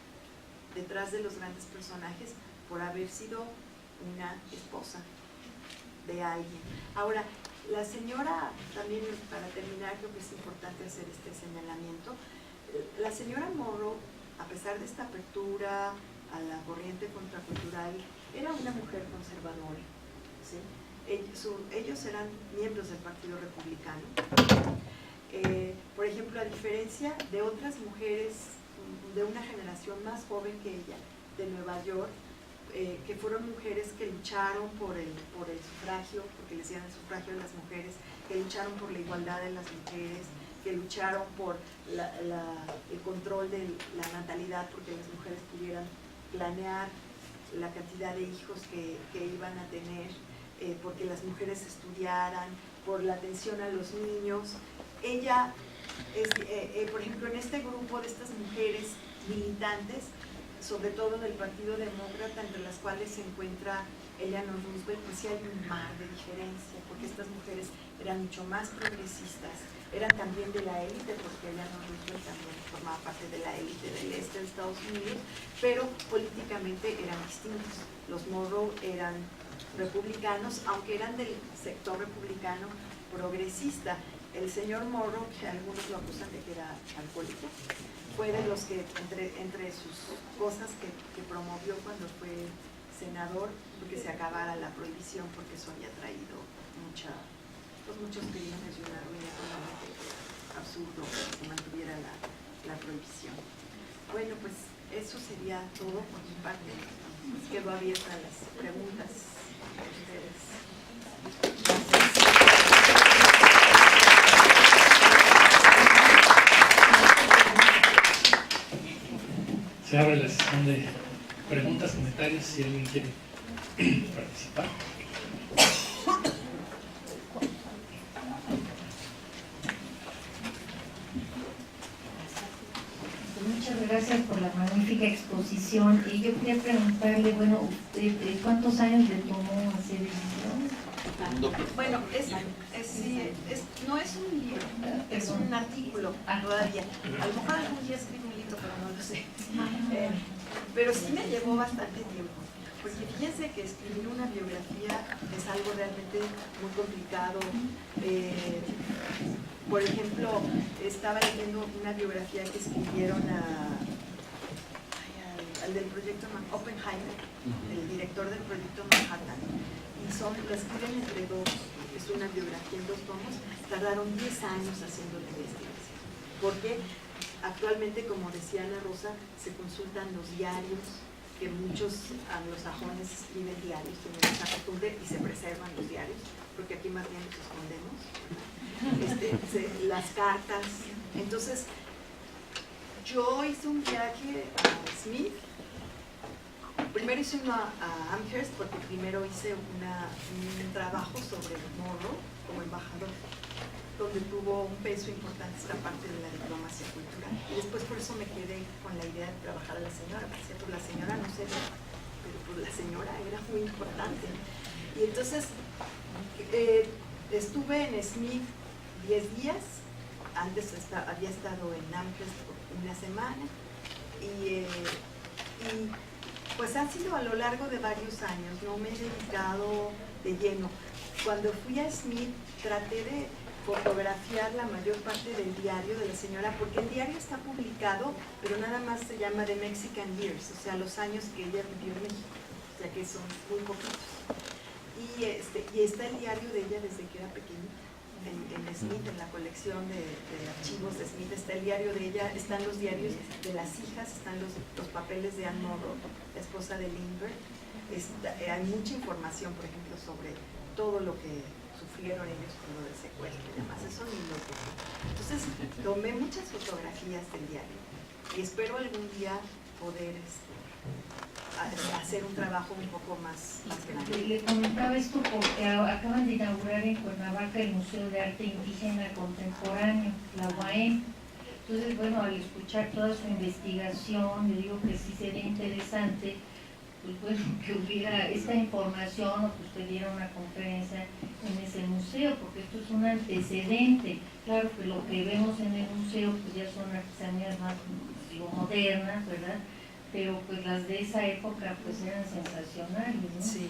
detrás de los grandes personajes, por haber sido una esposa de alguien. Ahora, la señora, también para terminar, creo que es importante hacer este señalamiento, la señora Morrow, a pesar de esta apertura a la corriente contracultural, era una mujer conservadora, ¿sí? Ellos eran miembros del Partido Republicano. Por ejemplo, a diferencia de otras mujeres de una generación más joven que ella, de Nueva York, que fueron mujeres que lucharon por el sufragio, porque les decían el sufragio de las mujeres, que lucharon por la igualdad de las mujeres, que lucharon por el control de la natalidad, porque las mujeres pudieran planear la cantidad de hijos que iban a tener, porque las mujeres estudiaran, por la atención a los niños. Ella, por ejemplo, en este grupo de estas mujeres militantes, sobre todo del Partido Demócrata, entre las cuales se encuentra Eleanor Roosevelt, pues sí hay un mar de diferencia, porque estas mujeres eran mucho más progresistas, eran también de la élite, porque Eleanor Roosevelt también formaba parte de la élite del este de Estados Unidos, pero políticamente eran distintos. Los Morrow eran republicanos, aunque eran del sector republicano progresista. El señor Morrow, que algunos lo acusan de que era alcohólico, fue de los que, entre sus cosas que promovió cuando fue senador, porque se acabara la prohibición, porque eso había traído muchos crímenes y una ruina económica absurdo que se mantuviera la prohibición. Bueno, pues eso sería todo por mi parte. Quedo abierta a las preguntas de ustedes. Se abre la sesión de preguntas, comentarios, si alguien quiere participar. Muchas gracias por la magnífica exposición. Y yo quería preguntarle, bueno, ¿cuántos años le tomó hacer el libro? Bueno, no es un libro, es un artículo todavía. A lo mejor algún día escribo un libro, pero no lo sé. Pero sí me llevó bastante tiempo, porque fíjense que escribir una biografía es algo realmente muy complicado. Por ejemplo, estaba leyendo una biografía que escribieron al del proyecto Oppenheimer, el director del proyecto Manhattan, y lo escriben entre dos, es una biografía en 2 tomos, tardaron 10 años haciendo la investigación, porque actualmente, como decía Ana Rosa, se consultan los diarios, que muchos anglosajones escriben diarios, tienen esa costumbre y se preservan los diarios, porque aquí más bien los escondemos, las cartas. Entonces, yo hice un viaje a Smith. Primero hice uno a Amherst, porque primero hice un trabajo sobre Morrow como embajador, donde tuvo un peso importante esta parte de la diplomacia cultural. Y después por eso me quedé con la idea de trabajar a la señora, porque por la señora no sé, pero por la señora era muy importante. Y entonces estuve en Smith 10 días, antes había estado en Amherst por una semana, y pues ha sido a lo largo de varios años, no me he dedicado de lleno. Cuando fui a Smith traté de fotografiar la mayor parte del diario de la señora, porque el diario está publicado, pero nada más se llama The Mexican Years, o sea, los años que ella vivió en México, o sea que son muy poquitos. y está el diario de ella desde que era pequeña. En Smith, en la colección de archivos de Smith, está el diario de ella, están los diarios de las hijas, están los papeles de Anne Morrow, la esposa de Lindbergh. Hay mucha información, por ejemplo, sobre todo lo que sufrieron ellos con lo del secuestro y demás. Eso ni lo toqué. Entonces, tomé muchas fotografías del diario y espero algún día poder hacer un trabajo un poco más grande. Le comentaba esto porque acaban de inaugurar en Cuernavaca el Museo de Arte Indígena Contemporáneo, la UAM. Entonces, bueno, al escuchar toda su investigación, yo digo que sí sería interesante, pues bueno, que hubiera esta información o que usted diera una conferencia en ese museo, porque esto es un antecedente. Claro que lo que vemos en el museo pues ya son artesanías más modernas, ¿verdad? Pero pues las de esa época pues eran sensacionales, ¿no? Sí.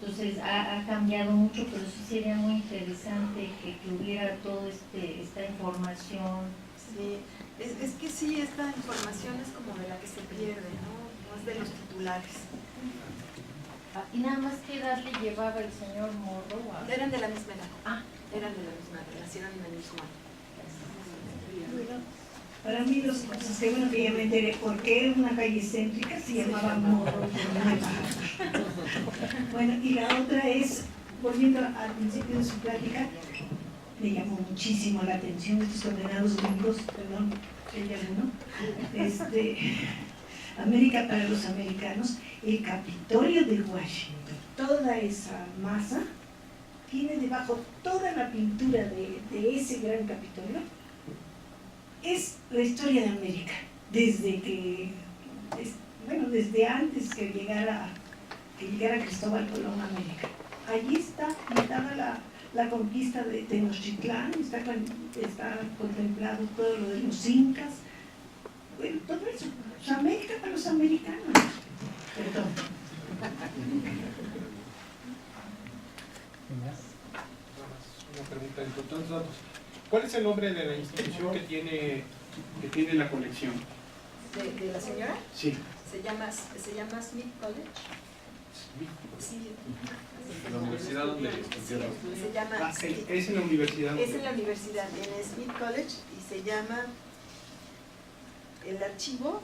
Entonces ha cambiado mucho, pero sí sería muy interesante que hubiera toda esta información. Sí, es que sí, esta información es como de la que se pierde, ¿no? No es de los titulares. ¿Y nada más qué edad le llevaba el señor Morrow? Eran de la misma edad. Ah. Eran de la misma edad, nacieron en el mismo año. Para mí dos cosas, que bueno que ya me enteré por qué una calle céntrica se llamaba Morrow. Bueno, y la otra es, volviendo al principio de su plática, me llamó muchísimo la atención estos condenados gringos, perdón, si hay alguno, América para los americanos, el Capitolio de Washington, toda esa masa tiene debajo toda la pintura de ese gran Capitolio. Es la historia de América, desde antes que llegara Cristóbal Colón a América. Allí está pintada la conquista de Tenochtitlán, está contemplado todo lo de los incas, bueno, todo eso. O sea, América para los americanos. Perdón. Una pregunta entre tantos datos. ¿Cuál es el nombre de la institución que tiene la colección? ¿De la señora? Sí. Se llama Smith College. Sí. ¿La universidad donde Se llama Smith. es en la universidad? Es en la universidad, en Smith College, y se llama, el archivo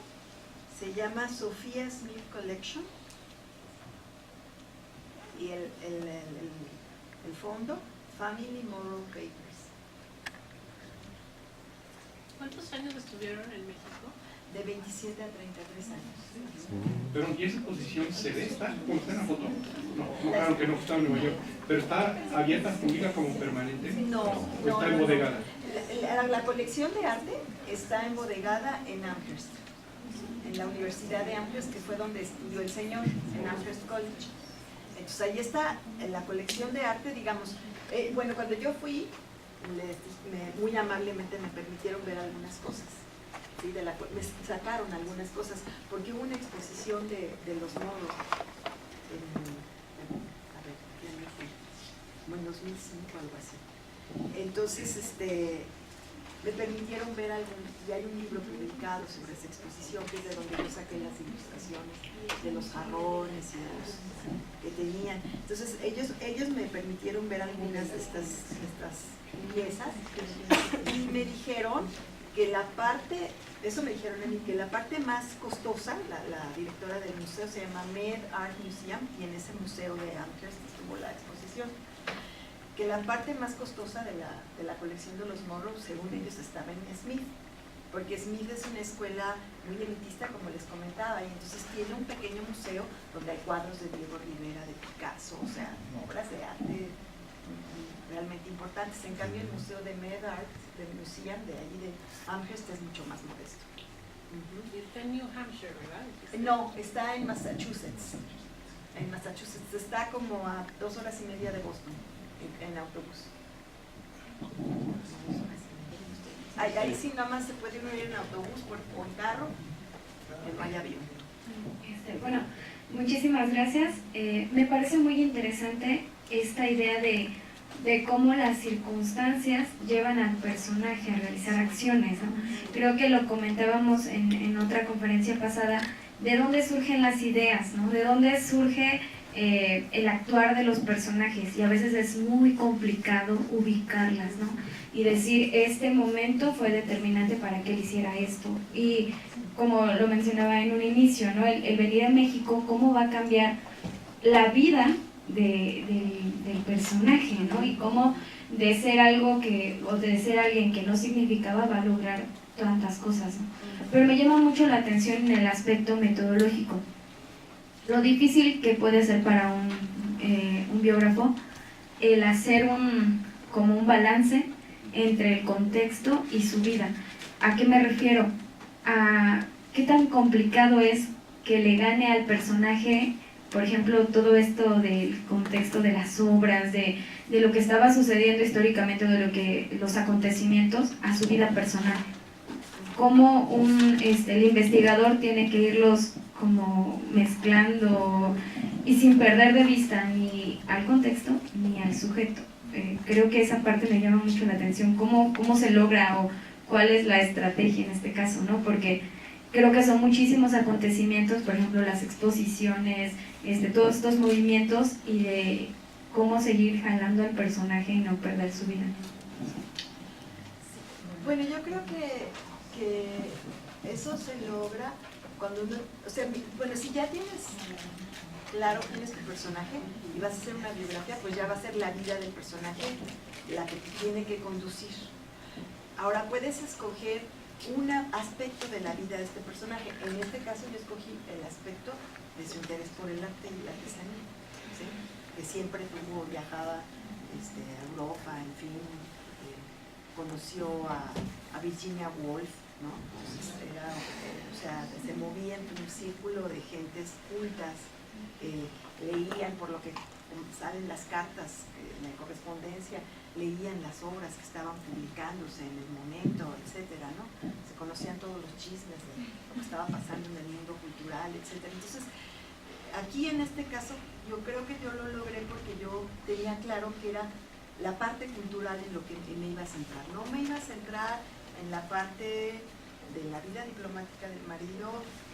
se llama Sophia Smith Collection, y el fondo, Family Morrow Papers. ¿Cuántos años estuvieron en México? De 27 a 33 años. Pero ¿y esa exposición se ve? ¿Está? ¿Cómo está en la foto? No, claro que no, está en Nueva York. ¿Pero está abierta, pública como permanente? No, ¿O está embodegada? La colección de arte está embodegada en Amherst, en la Universidad de Amherst, que fue donde estudió el señor, en Amherst College. Entonces ahí está la colección de arte, digamos. Bueno, cuando yo fui, muy amablemente me permitieron ver algunas cosas. ¿Sí? Me sacaron algunas cosas, porque hubo una exposición de los moros en 2005, algo así. Entonces, me permitieron ver y hay un libro publicado sobre esa exposición, que es de donde yo saqué las ilustraciones de los jarrones y de los que tenían. Entonces, ellos me permitieron ver algunas de estas piezas y me dijeron que la parte, eso me dijeron a mí, que la parte más costosa, la directora del museo se llama Med Art Museum, y en ese museo de Amherst estuvo la exposición, que la parte más costosa de la colección de los Morrow, según ellos, estaba en Smith, porque Smith es una escuela muy elitista, como les comentaba, y entonces tiene un pequeño museo donde hay cuadros de Diego Rivera, de Picasso, o sea, obras de arte realmente importantes. En cambio, el museo de Med Art, del Museum, de allí de Amherst, es mucho más modesto. Y está en New Hampshire, ¿verdad? No, está en Massachusetts. En Massachusetts, está como a 2 horas y media de Boston, en autobús. Ahí sí nada más se puede ir en autobús, por carro, no hay avión. Bueno, muchísimas gracias. Me parece muy interesante esta idea de cómo las circunstancias llevan al personaje a realizar acciones, ¿no? Creo que lo comentábamos en otra conferencia pasada, de dónde surgen las ideas, ¿no? De dónde surge el actuar de los personajes y a veces es muy complicado ubicarlas, ¿no? Y decir, este momento fue determinante para que él hiciera esto. Y como lo mencionaba en un inicio, ¿no? El venir a México, cómo va a cambiar la vida del personaje, ¿no? Y cómo de ser algo que, o de ser alguien que no significaba, va a lograr tantas cosas, ¿no? Pero me llama mucho la atención en el aspecto metodológico. Lo difícil que puede ser para un biógrafo el hacer como un balance entre el contexto y su vida. ¿A qué me refiero? A qué tan complicado es que le gane al personaje, por ejemplo, todo esto del contexto de las obras, de lo que estaba sucediendo históricamente, de los acontecimientos, a su vida personal. Cómo el investigador tiene que irlos como mezclando y sin perder de vista ni al contexto ni al sujeto. Creo que esa parte me llama mucho la atención, cómo se logra o cuál es la estrategia en este caso, ¿no? Porque creo que son muchísimos acontecimientos, por ejemplo, las exposiciones, todos estos movimientos y de cómo seguir jalando al personaje y no perder su vida. Bueno, yo creo que eso se logra cuando uno, o sea, bueno, si ya tienes claro quién es tu personaje y vas a hacer una biografía, pues ya va a ser la vida del personaje la que te tiene que conducir. Ahora puedes escoger un aspecto de la vida de este personaje. En este caso yo escogí el aspecto de su interés por el arte y la artesanía, ¿sí? Que siempre viajaba a Europa, en fin, conoció a Virginia Woolf, ¿no? Entonces se movía en un círculo de gentes cultas, leían por lo que salen las cartas, la correspondencia, leían las obras que estaban publicándose en el momento, etcétera, ¿no? Se conocían todos los chismes de lo que estaba pasando en el mundo cultural, etcétera. Entonces, aquí en este caso, yo creo que yo lo logré porque yo tenía claro que era la parte cultural en lo que me iba a centrar. No me iba a centrar en la parte de la vida diplomática del marido,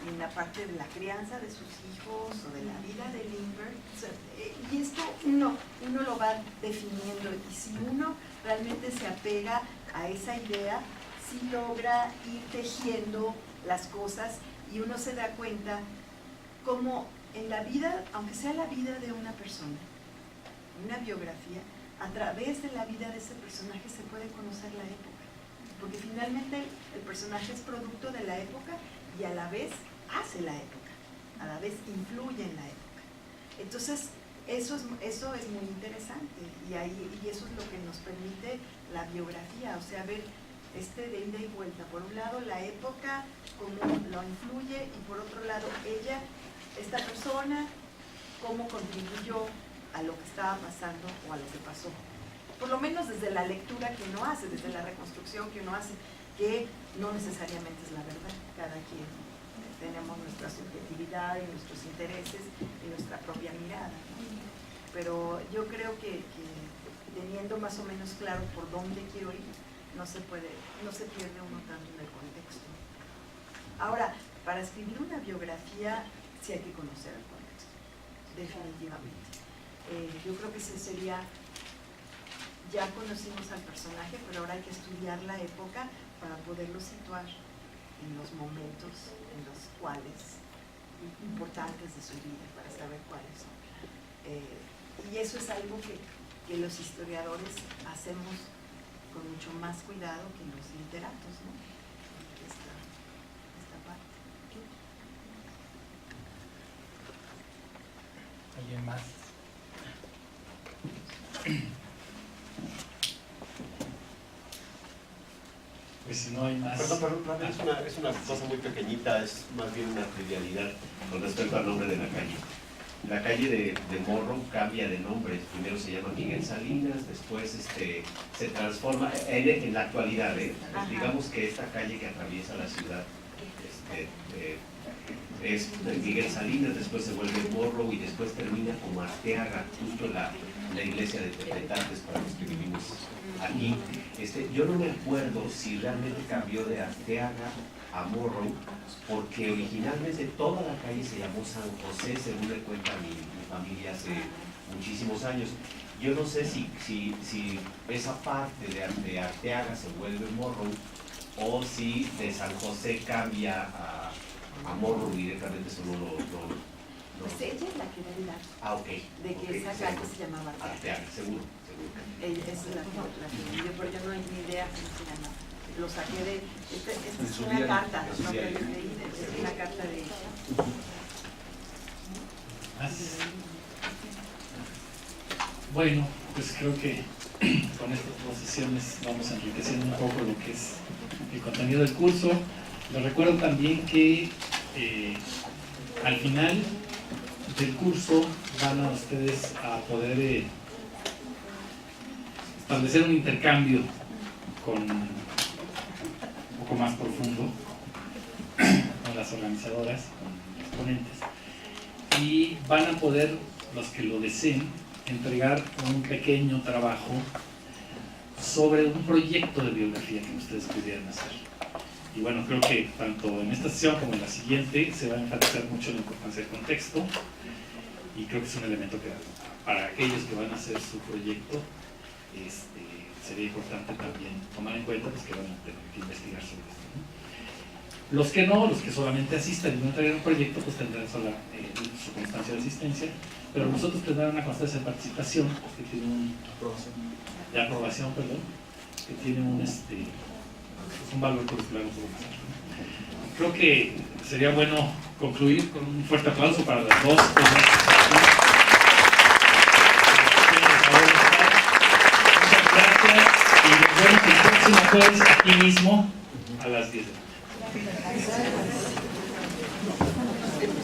ni en la parte de la crianza de sus hijos o de la vida de Lindbergh. O sea, y esto uno lo va definiendo, y si uno realmente se apega a esa idea, sí logra ir tejiendo las cosas y uno se da cuenta cómo en la vida, aunque sea la vida de una persona, una biografía, a través de la vida de ese personaje se puede conocer la época. Porque finalmente el personaje es producto de la época y a la vez hace la época, a la vez influye en la época. Entonces, eso es muy interesante y eso es lo que nos permite la biografía, o sea, ver de ida y vuelta. Por un lado, la época, cómo lo influye, y por otro lado, esta persona, cómo contribuyó a lo que estaba pasando o a lo que pasó. Por lo menos desde la lectura que uno hace, desde la reconstrucción que uno hace, que no necesariamente es la verdad. Cada quien tenemos nuestra subjetividad y nuestros intereses y nuestra propia mirada, ¿no? Pero yo creo que teniendo más o menos claro por dónde quiero ir, no se pierde uno tanto en el contexto. Ahora, para escribir una biografía sí hay que conocer el contexto, definitivamente. Yo creo que ese sería... Ya conocimos al personaje, pero ahora hay que estudiar la época para poderlo situar en los momentos en los cuales importantes de su vida, para saber cuáles son. Y eso es algo que los historiadores hacemos con mucho más cuidado que los literatos, ¿no? Esta parte. ¿Alguien más? Pues si no hay más... Perdón, es una cosa muy pequeñita, es más bien una trivialidad con respecto al nombre de la calle. La calle de Morro cambia de nombre, primero se llama Miguel Salinas, después se transforma, en la actualidad, digamos que esta calle que atraviesa la ciudad es Miguel Salinas, después se vuelve Morro y después termina como Arteaga, justo la iglesia de Tepetantes para los que vivimos aquí. Yo no me acuerdo si realmente cambió de Arteaga a Morro, porque originalmente toda la calle se llamó San José, según me cuenta mi familia, todavía hace muchísimos años. Yo no sé si esa parte de Arteaga se vuelve Morrow o si de San José cambia a Morrow directamente, solo Pues ella es la que da el dato Ah, ok. de que esa calle se llamaba Arteaga. Arteaga, seguro. Ella es la que yo, pero yo no hay ni idea cómo se llama. Lo saqué de. Esta es una carta, no que yo leí, es una carta de ella. Bueno, pues creo que con estas dos sesiones vamos enriqueciendo un poco lo que es el contenido del curso. Les recuerdo también que al final del curso van a ustedes a poder establecer un intercambio un poco más profundo con las organizadoras, con los ponentes, y van a poder, los que lo deseen, entregar un pequeño trabajo sobre un proyecto de biografía que ustedes pudieran hacer. Y bueno, creo que tanto en esta sesión como en la siguiente se va a enfatizar mucho la importancia del contexto, y creo que es un elemento que para aquellos que van a hacer su proyecto sería importante también tomar en cuenta, pues, que van a tener que investigar sobre esto, ¿no? Los que no, los que solamente asistan y no traigan un proyecto, pues tendrán sola su constancia de asistencia, pero nosotros tendrán una constancia de participación que tiene de aprobación, perdón, que tiene un valor curricular un poco más alto, ¿no? Creo que sería bueno concluir con un fuerte aplauso para las dos. Muchas gracias y nos vemos el próximo jueves aquí mismo a las 10 de la noche.